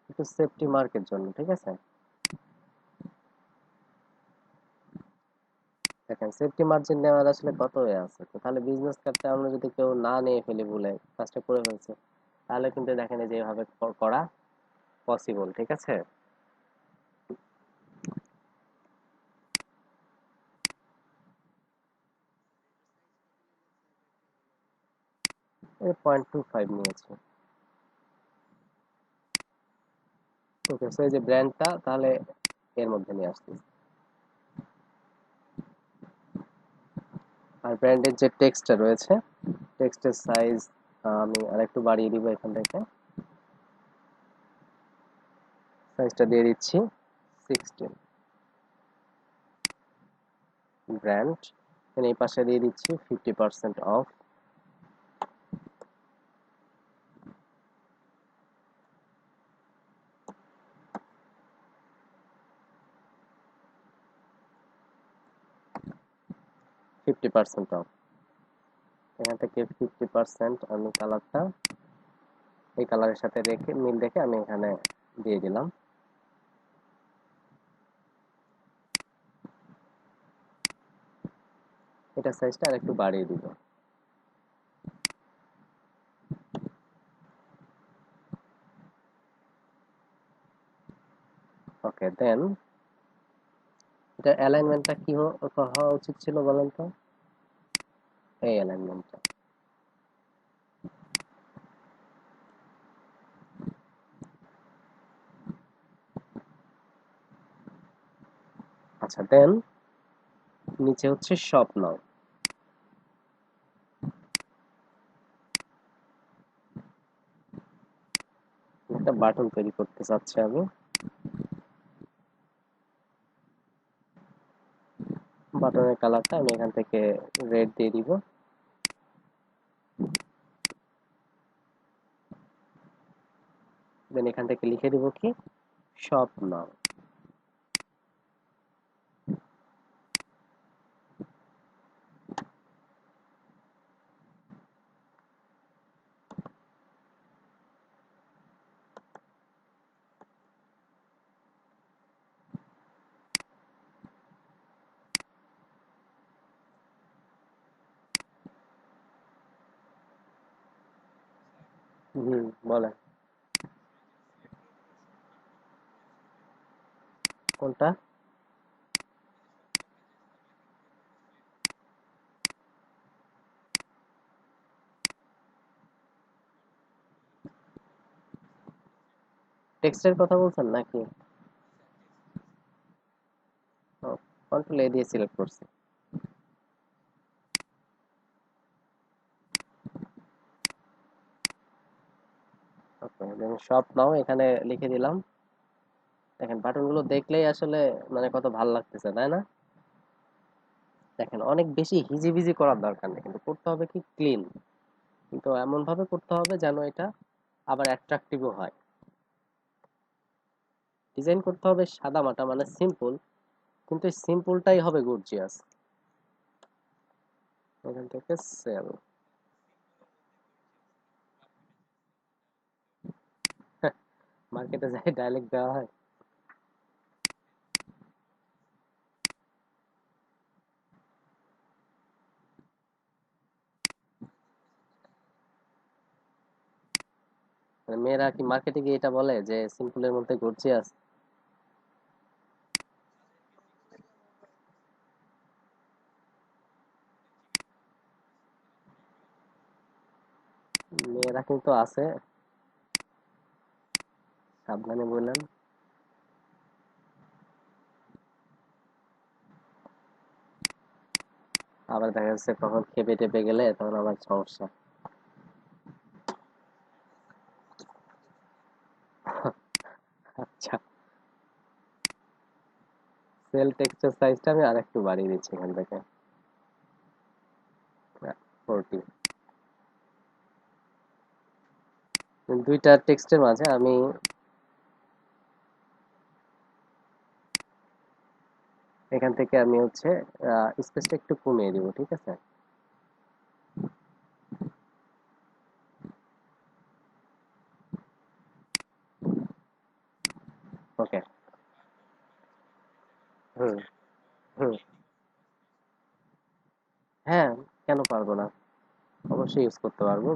একটু সেফটি মার্কের জন্য, ঠিক আছে। দেখেন সেফটি মার্জিন নেওয়ার আসলে কত হয়ে আছে, তো তাহলে বিজনেস কার্ডটা আমরা যদি কেউ না নিয়ে ফেলি, ভুলে কাজটা করে ফেলছে, তাহলে কিন্তু দেখেন এই যে এভাবে করা পসিবল, ঠিক আছে। এই 0.25 নিয়েছে। ওকে, সো এই যে ব্র্যান্ডটা তাহলে এর মধ্যে নিয়ে আসতেছি। আর ব্র্যান্ডের যে টেক্সটটা রয়েছে, টেক্সটের সাইজ আমি আরেকটু বাড়িয়ে দিব, এখান থেকে সাইজটা দিয়ে দিচ্ছি 16। ব্র্যান্ড, এই পাশে দিয়ে দিচ্ছি 50% অফ। ফিফটি পার্সেন্ট অফ, এখান থেকে 50% আমি কালারটা এই কালারের সাথে রেখে মিল রেখে আমি এখানে দিয়ে দিলাম। এটা সাইজটা আর একটু বাড়িয়ে দিব। ওকে, দেন এটা অ্যালাইনমেন্টটা কি হওয়া উচিত ছিল বলেন তো? এই অ্যালাইনমেন্টটা। আচ্ছা, দেন নিচে হচ্ছে শপ নাও। একটা বাটন তৈরি করতে চাচ্ছি আমি। বাটনের কালারটা আমি এখান থেকে রেড দিয়ে দিব। দেন এখান থেকে লিখে দিব কি শপ নাও। হুম, বলেন কোনটা? টেক্সটের কথা বলছেন নাকি? কন্ট্রোল এ দিয়ে সিলেক্ট করছি। ওকে, দেন শপ নাও এখানে লিখে দিলাম। দেখেন বাটনগুলো দেখলেই আসলে মানে কত ভালো লাগতেছে, তাই না? দেখেন অনেক বেশি হিজিবিজি করার দরকার নেই, কিন্তু করতে হবে কি ক্লিন, কিন্তু এমন ভাবে করতে হবে যেন এটা আবার অ্যাট্রাকটিভও হয়। ডিজাইন করতে হবে সাদা মাটা মানে সিম্পল, কিন্তু এই সিম্পলটাই হবে গর্জিয়াস। এখান থেকে সেল। মার্কেটে যাই ডাইরেক্ট দেওয়া হয়। মানে মেয়েরা কি মার্কেটে গিয়ে এটা বলে যে সিম্পলের মধ্যে গর্জিয়াস? মেয়েরা কিন্তু আছে, সাবধানে বললেন। আবার দেখা যাচ্ছে কখন খেপে টেপে গেলে তখন আবার সমস্যা। আচ্ছা, সেল টেক্সচার সাইজটা আমি আরেকটু বাড়িয়ে দিচ্ছি এখান থেকে 40। দুইটা টেক্সটের মাঝে আমি এখান থেকে আমি হচ্ছে স্পেসটা একটু কমিয়ে দিব, ঠিক আছে? ওকে। হুম, হুম। হ্যাঁ, কেন পারবো না? অবশ্যই ইউজ করতে পারবো।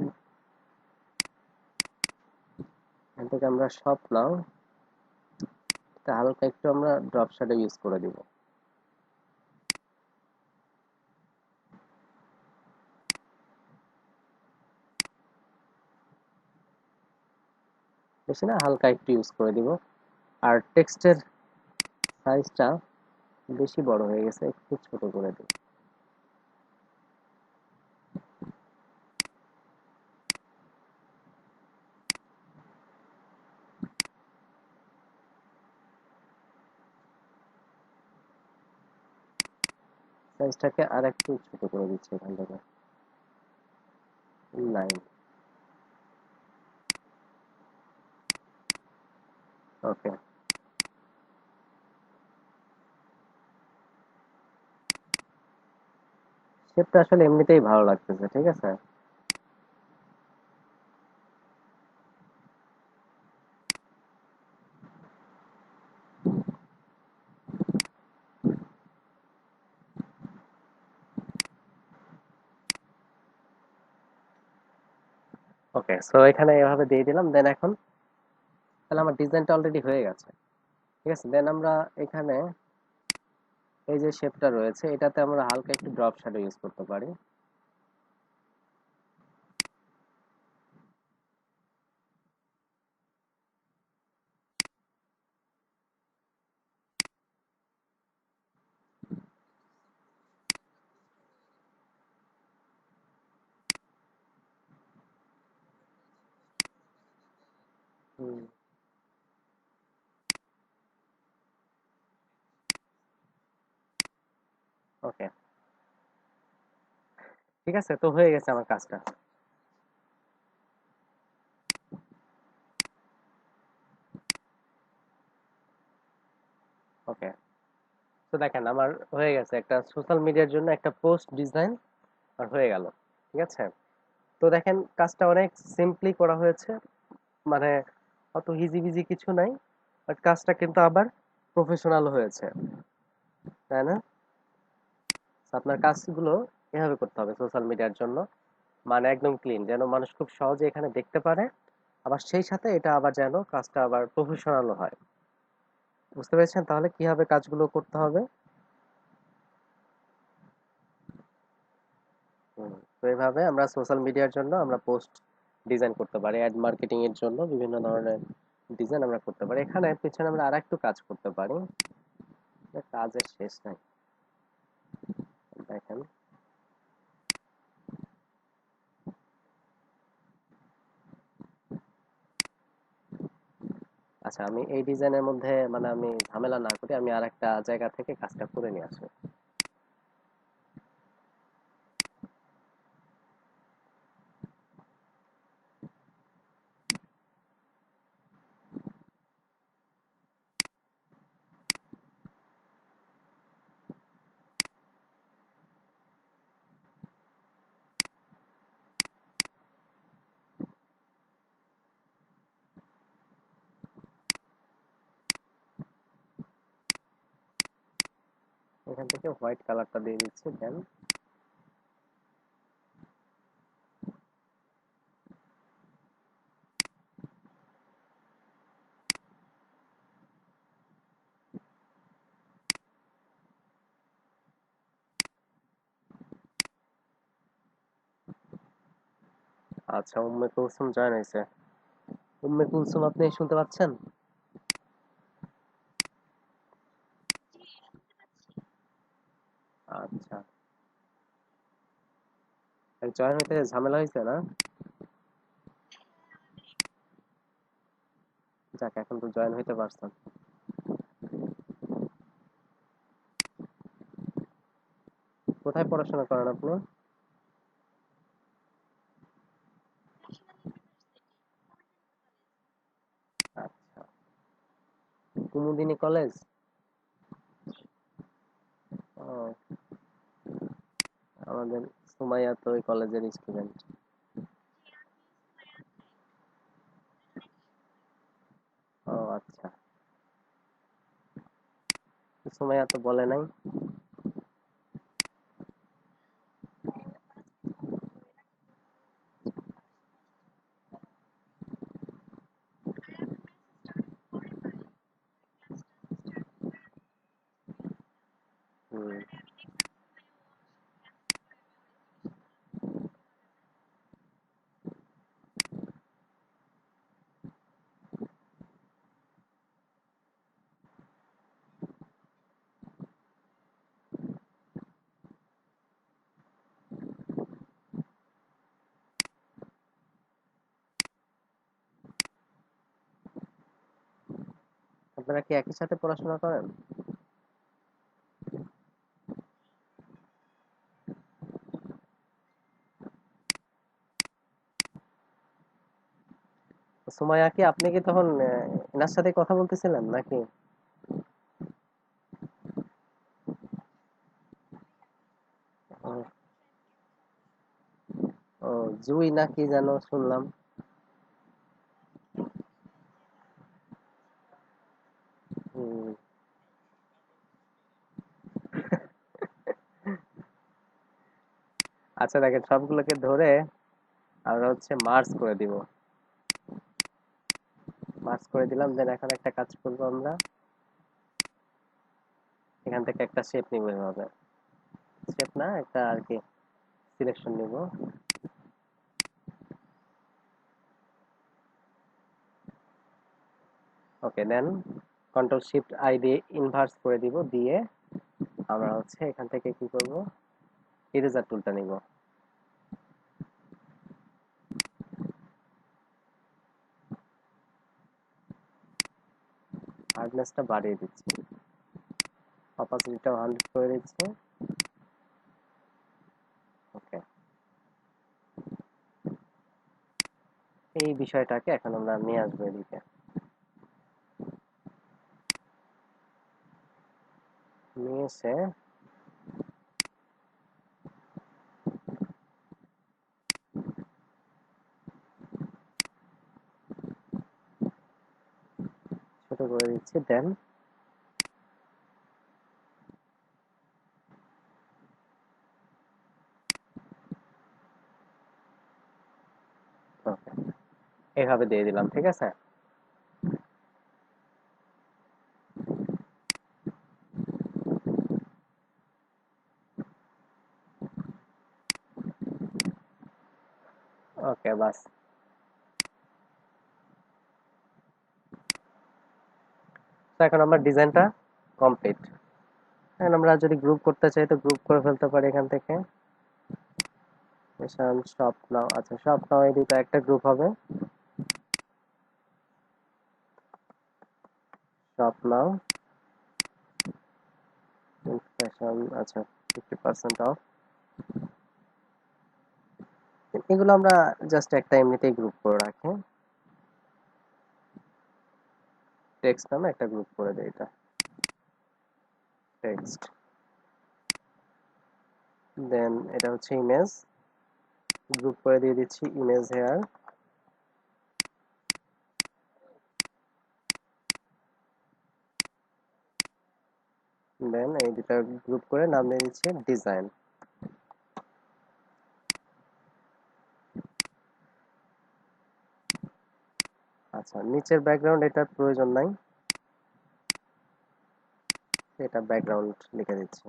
এখান থেকে আমরা সব নাও হালকা একটু আমরা ড্রপ শ্যাডো ইউজ করে দিব। বেশি না, হালকা একটু ইউজ করে দিব। আর টেক্সটের সাইজটা বেশি বড় হয়ে গেছে, একটু ছোট করে দিব। সাইজটাকে আর একটু ছোট করে দিচ্ছি এখান থেকে 9। ওকে। শেপটা আসলে এমনিতেই ভালো লাগতেছে, ঠিক আছে। ওকে, সো এখানে এভাবে দিয়ে দিলাম। দেন এখন তাহলে আমার ডিজাইনটা অলরেডি হয়ে গেছে, ঠিক আছে। দেন আমরা এখানে এই যে শেপটা রয়েছে এটাতে আমরা হালকা একটু ড্রপ শ্যাডো ইউজ করতে পারি। হুম। ওকে, ঠিক আছে, তো হয়ে গেছে আমার কাজটা। ওকে, তো দেখেন আমার হয়ে গেছে একটা সোশ্যাল মিডিয়ার জন্য একটা পোস্ট ডিজাইন আর হয়ে গেল, ঠিক আছে। তো দেখেন কাজটা অনেক সিম্পলি করা হয়েছে, মানে অত হিজিবিজি কিছু নাই, বাট কাজটা কিন্তু আবার প্রফেশনাল হয়েছে, তাই না? তো আপনার কাজগুলো এভাবে করতে হবে সোশ্যাল মিডিয়ার জন্য, মানে একদম ক্লিন, যেন মানুষ খুব সহজে এখানে দেখতে পারে, আবার সেই সাথে এটা আবার যেন কাজটা আবার প্রফেশনাল হয়। বুঝতে পেরেছেন তাহলে কিভাবে কাজগুলো করতে হবে? তো এইভাবে আমরা সোশ্যাল মিডিয়ার জন্য আমরা পোস্ট ডিজাইন করতে পারি, অ্যাড মার্কেটিং এর জন্য বিভিন্ন ধরনের ডিজাইন আমরা করতে পারি। এখানে পিছনে আমরা আরেকটু কাজ করতে পারি, কাজের শেষ নাই। দেখেন, আচ্ছা আমি এই ডিজাইনের মধ্যে মানে আমি ঝামেলা না করি, আমি আরেকটা জায়গা থেকে কাজটা করে নিয়ে আসি। এখান থেকে হোয়াইট কালারটা দিয়ে দিচ্ছি। দেন আচ্ছা, উম্মে কুলসুম জয়েন হয়েছে। উম্মে কুলসুম আপনি শুনতে পাচ্ছেন? আচ্ছা, জয়েন হইতে ঝামেলা হয়েছে না? যাক, এখন তো জয়েন হইতে পারছেন। কোথায় পড়াশোনা করেন আপনি? আচ্ছা, কুমুদিনী কলেজ। ও, আমাদের সুমাইয়া তো ওই কলেজের স্টুডেন্ট। ও আচ্ছা, সুমাইয়া তো বলে নাই। হুম। আপনারা কি একই সাথে পড়াশোনা করেন? সুমাইয়া কি, আপনি কি তখন এনার সাথে কথা বলতেছিলেন নাকি? ও, ও, জুই না কি যেন শুনলাম। হুম। আচ্ছা দেখেন, সবগুলোকে ধরে আমরা হচ্ছে মার্জ করে দিব। মার্জ করে দিলাম। দেন এখন একটা কাজ করবো আমরা, এখান থেকে একটা শেপ নিব। এভাবে শেপ না, একটা আর কি সিলেকশন নিব। ওকে, দেন কন্ট্রোল শিফট আই দিয়ে ইনভার্স করে দিব। দিয়ে আমরা হচ্ছে এখান থেকে কি করব, ইরেজার টুলটা নিব। হার্ডনেসটা বাড়িয়ে দিচ্ছি, অপাসিটিটা 100 করে দিচ্ছি। ওকে, এই বিষয়টাকে এখন আমরা নিয়ে আসবো এদিকে। নিয়ে এসে ছোট করে দিচ্ছি। দেন ওকে, এইভাবে দিয়ে দিলাম। ঠিক আছে। ওকে, বাস। তো এখন আমার ডিজাইনটা কমপ্লিট। এখন আমরা যদি গ্রুপ করতে চাই তো গ্রুপ করে ফেলতে পারি এখান থেকে। শপ নাও, আচ্ছা শপ নাও, এই দুটো একটা গ্রুপ হবে। শপ নাও, ফ্যাশন, আচ্ছা 50% অফ। এগুলো আমরা জাস্ট একটা এমনিতেই গ্রুপ করে রাখি। টেক্সট নামে একটা গ্রুপ করে দিই এটা, টেক্সট। দেন এটা হচ্ছে ইমেজ, গ্রুপ করে দিয়ে দিচ্ছি ইমেজ হেয়ার। দেন এই দুটা গ্রুপ করে নাম দিয়ে দিচ্ছি ডিজাইন। আচ্ছা, নিচের ব্যাকগ্রাউন্ড এটার প্রয়োজন নাই, এটা ব্যাকগ্রাউন্ড লিখে দিচ্ছি।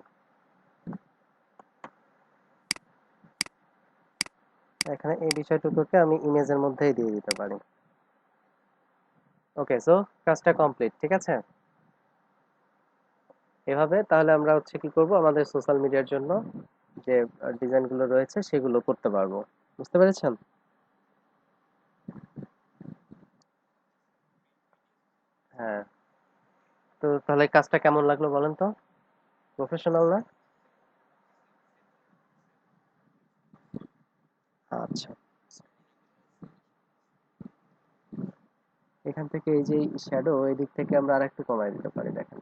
এখানে এই বিষয়টুকুকে আমি ইমেজের মধ্যেই দিয়ে দিতে পারি। ওকে, সো কাজটা কমপ্লিট, ঠিক আছে। এভাবে তাহলে আমরা হচ্ছে কি করব, আমাদের সোশ্যাল মিডিয়ার জন্য যে ডিজাইনগুলো রয়েছে সেগুলো করতে পারবো। বুঝতে পেরেছেন? হ্যাঁ। তো তাহলে কাজটা কেমন লাগলো বলেন তো? প্রফেশনাল না? আচ্ছা, এখান থেকে এই যে শ্যাডো, এই দিক থেকে আমরা আরেকটু কমাই দিতে পারি, দেখেন।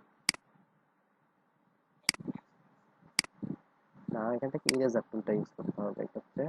না, এখান থেকে ইরেজার টুলটা ইউজ করতে হবে এক্ষেত্রে।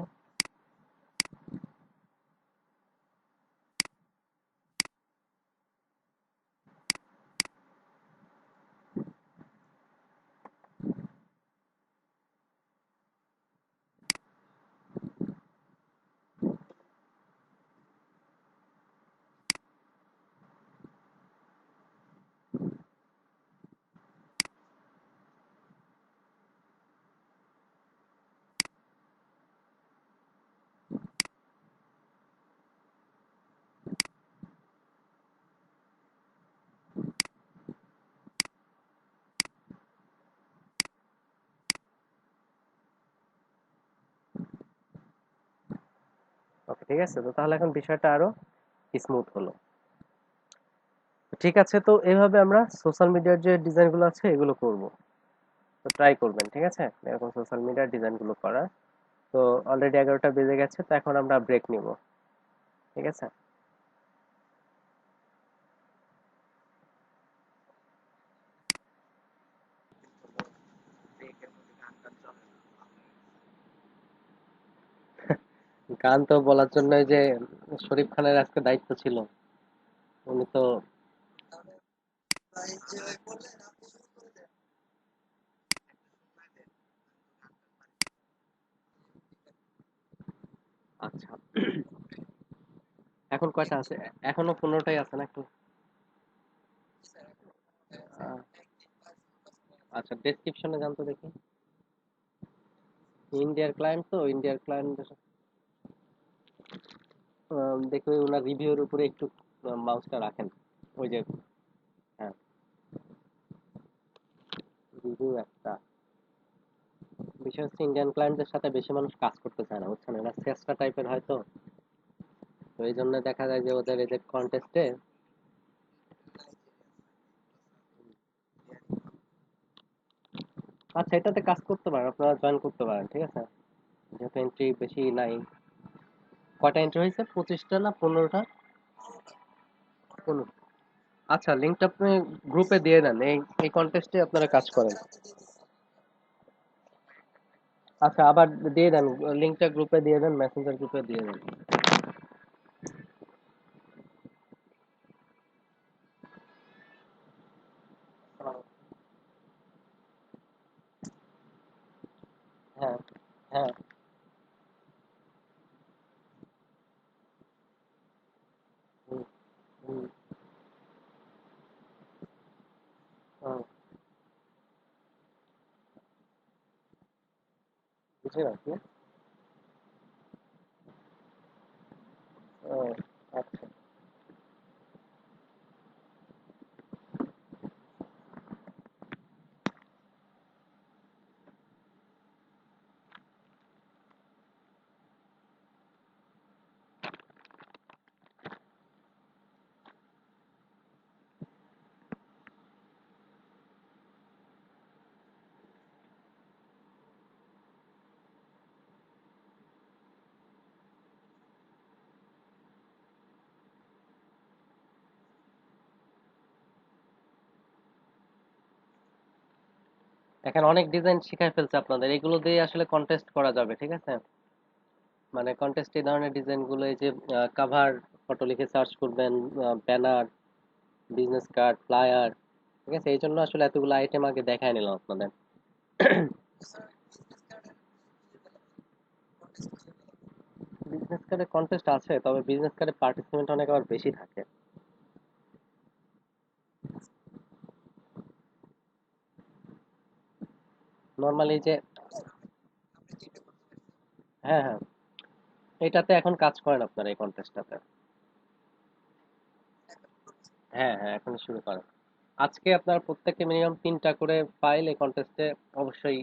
ওকে, ঠিক আছে। তো তাহলে এখন বিষয়টা আরো স্মুথ হলো। ঠিক আছে, তো এইভাবে আমরা সোশ্যাল মিডিয়ার যে ডিজাইনগুলো আছে এগুলো করব। তো ট্রাই করবেন, ঠিক আছে, এরকম সোশ্যাল মিডিয়ার ডিজাইনগুলো করার। তো অলরেডি 11টা বেজে গেছে, তো এখন আমরা ব্রেক নিব, ঠিক আছে। গান তো বলার জন্য যে শরীফ খানের আজকে দায়িত্ব ছিল, উনি তো। আচ্ছা, এখন কয়টা আছে? এখনো 15টাই আছে নাকি? আহ, আচ্ছা, ডেসক্রিপশনে জানতো দেখি। ইন্ডিয়ার ক্লায়েন্ট, তো ইন্ডিয়ার ক্লায়েন্ট দেখবে ওনার রিভিউর উপরে একটু মাউসটা রাখেন, ওই যে। হ্যাঁ, রিভিউ একটা বিষয় হচ্ছে, ইন্ডিয়ান ক্লায়েন্টদের সাথে বেশি মানুষ কাজ করতে চায় না, বুঝছেন, এরা চেষ্টা টাইপের হয়তো। তো এই জন্য দেখা যায় যে ওদের এই যে কন্টেস্টে। আচ্ছা, এটাতে কাজ করতে পারেন, আপনারা জয়েন করতে পারেন, ঠিক আছে, যেহেতু এন্ট্রি বেশি নাই। কয়টা এন্ট্রি হয়েছে, 25টা না 15টা? 15। আচ্ছা, লিঙ্কটা আপনি গ্রুপে দিয়ে দেন, এই এই কন্টেস্টে আপনারা কাজ করেন। আচ্ছা, আবার দিয়ে দেন, লিঙ্কটা গ্রুপে দিয়ে দেন, মেসেঞ্জার গ্রুপে দিয়ে দেন। হ্যাঁ, হ্যাঁ। হুম, হুম, হুম, বুঝে রাখি। ও, আচ্ছা। এখানে অনেক ডিজাইন শিখাই ফেলছে আপনাদের, এগুলো দিয়ে আসলে কন্টেস্ট করা যাবে, ঠিক আছে। মানে কন্টেস্ট এই ধরনের ডিজাইন গুলো, এই যে কাভার ফটো লিখে সার্চ করবেন, ব্যানার, বিজনেস কার্ড, ফ্লায়ার, ঠিক আছে, এই জন্য আসলে এতগুলো আইটেম আগে দেখায় নিলাম আপনাদের। বিজনেস কার্ডে কন্টেস্ট আছে, তবে বিজনেস কার্ডে পার্টিসিপেন্ট অনেক আবার বেশি থাকে। নর্মালি যে, হ্যাঁ হ্যাঁ, এটাতে এখন কাজ করেন আপনারা এই কন্টেস্টটাতে? হ্যাঁ হ্যাঁ, এখন শুরু করেন। আজকে আপনার প্রত্যেককে মিনিমাম 3টা করে ফাইল এই কন্টেস্টে অবশ্যই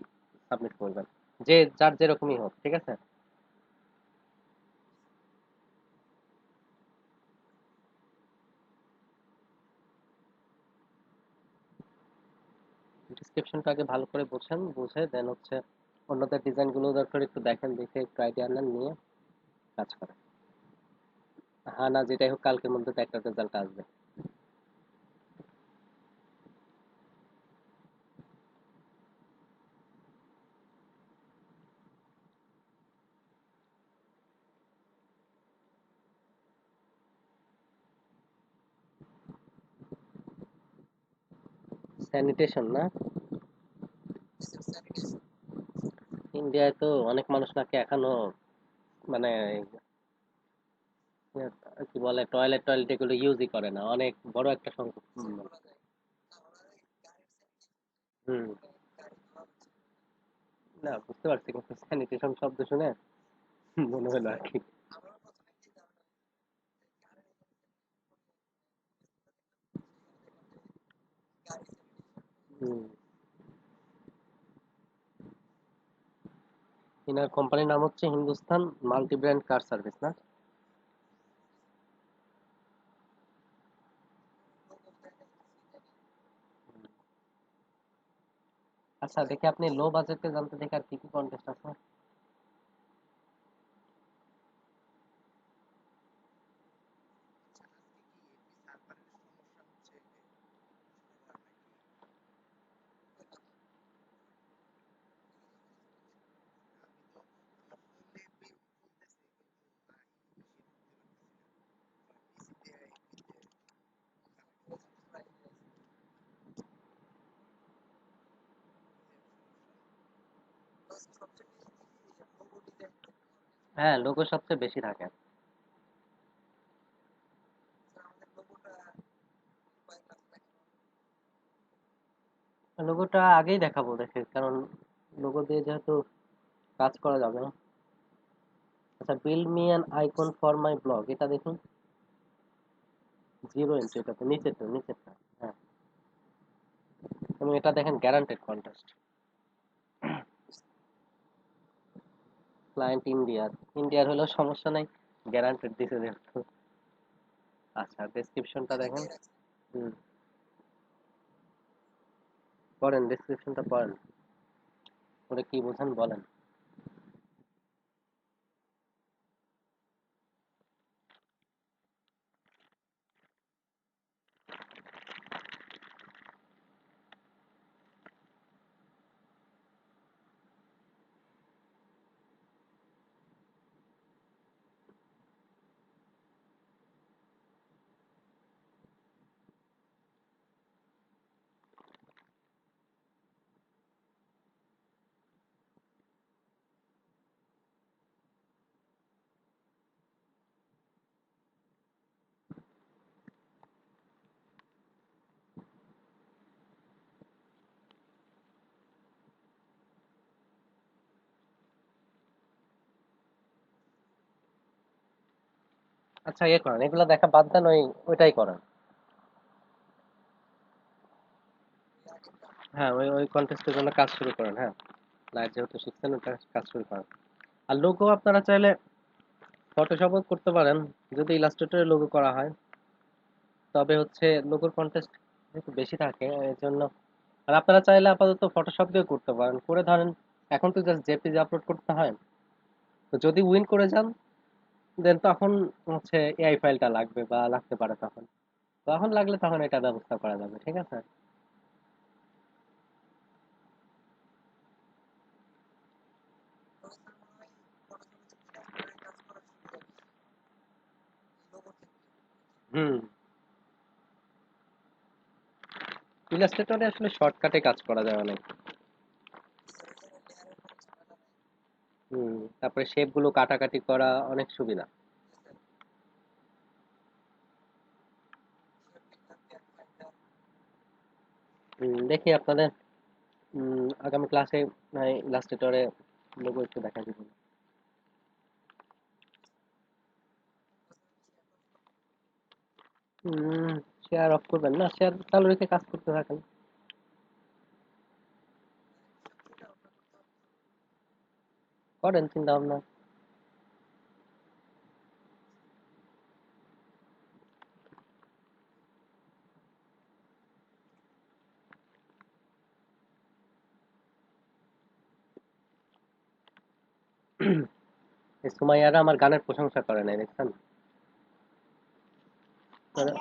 সাবমিট করবেন, যে যার যেরকমই হোক, ঠিক আছে? ডিসক্রিপশনটা আগে ভালো করে বোঝেন, বুঝে দেন হচ্ছে অন্যদের ডিজাইনগুলো দরকার একটু দেখেন, দেখে একটু আইডিয়া নেন, নিয়ে কাজ করেন। হ্যাঁ, না যেটাই হোক কালকের মধ্যে তো একটা রেজাল্ট আসবে। স্যানিটেশন না? ইন্ডিয়ায় তো অনেক মানুষ নাকি এখনো মানে কি বলে, টয়লেট টয়লেট এগুলো ইউজই করে না, অনেক বড় একটা সংখ্যা। হুম। না, বুঝতে পারছি, কিন্তু স্যানিটেশন শব্দ শুনে মনে হলো আর কি। হুম। ইনার কোম্পানির নাম হচ্ছে Hindustan multi brand car service না? আচ্ছা, দেখি আপনি লো বাজেটে জানতে, দেখি আর কি কি কন্টেস্ট আছে। হ্যাঁ, লোগো সবচেয়ে বেশি থাকে। লোগোটা আগেই দেখাবো, দেখে, কারণ লোগো দিয়ে যেহেতু কাজ করা যাবে না। আচ্ছা, build me an icon for my blog, এটা দেখুন। 0 ইঞ্চি, এটা তো নিচেরটা, নিচেরটা। হ্যাঁ, এবং এটা দেখেন গ্যারান্টেড কন্টেস্ট। ক্লায়েন্ট ইন্ডিয়ার, ইন্ডিয়ার হলেও সমস্যা নাই, গ্যারান্টেড দিছে যেহেতু। আচ্ছা, ডেসক্রিপশনটা দেখেন। হুম, পড়েন, ডেসক্রিপশনটা পড়েন, ওটা কি বোঝেন বলেন। আচ্ছা, ইয়ে করেন, এগুলো দেখা বাদ দেন, ওইটাই করেন। হ্যাঁ, ওই ওই কন্টেস্টের জন্য কাজ শুরু করেন। হ্যাঁ, লাইট যেহেতু শিখছেন, ওটা কাজ শুরু করেন। আর লোগো আপনারা চাইলে ফটোশপও করতে পারেন, যদি ইলাস্ট্রেটরে লোগো করা হয়। তবে হচ্ছে লোগোর কন্টেস্ট যেহেতু বেশি থাকে এর জন্য। আর আপনারা চাইলে আপাতত ফটোশপ দিয়েও করতে পারেন, করে ধরেন এখন তো জাস্ট জেপিজি আপলোড করতে হয়। তো যদি উইন করে যান, দেন তখন হচ্ছে এআই ফাইলটা লাগবে বা লাগতে পারে, তখন তখন লাগলে তখন এটা ব্যবস্থা করা যাবে, ঠিক আছে? হুম। ইলাস্ট্রেটরে আসলে শর্টকাটে কাজ করা যায় অনেক। তারপরে শেপ গুলো কাটাকাটি করা অনেক সুবিধা। দেখি আপনাদের আগামী ক্লাসে নয় ইলাস্ট্রেটরে লোগো একটু দেখা দিবেন। শেয়ার অফ করবেন না, শেয়ার চালু রেখে কাজ করতে থাকেন। করেন চিন্তা ভাবনা। এই সুমাইয়ারা আমার গানের প্রশংসা করে নাই দেখছেন। করে-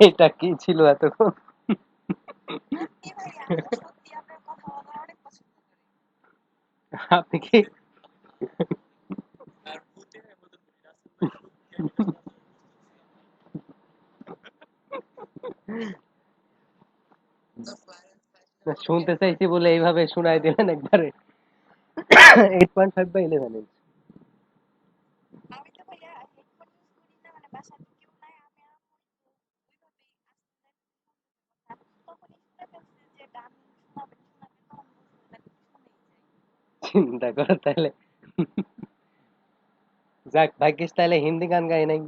এটা কি ছিল এতক্ষণ? আপনি কি শুনতে চাইছি বলে এইভাবে শোনাই দিলেন একবারে? 8.5 বা 11 ইঞ্চ। চিন্তা করো তাহলে। যাক ভাগ্যিস তাহলে হিন্দি গান গাই নাই।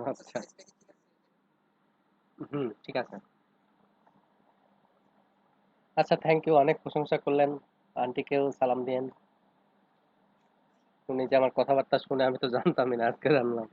আচ্ছা। ঠিক আছে। আচ্ছা, থ্যাংক ইউ, অনেক প্রশংসা করলেন। আন্টিকেও সালাম দিয়েন। উনি যে আমার কথাবার্তা শুনে আমি তো জানতামই না, আজকে জানলাম।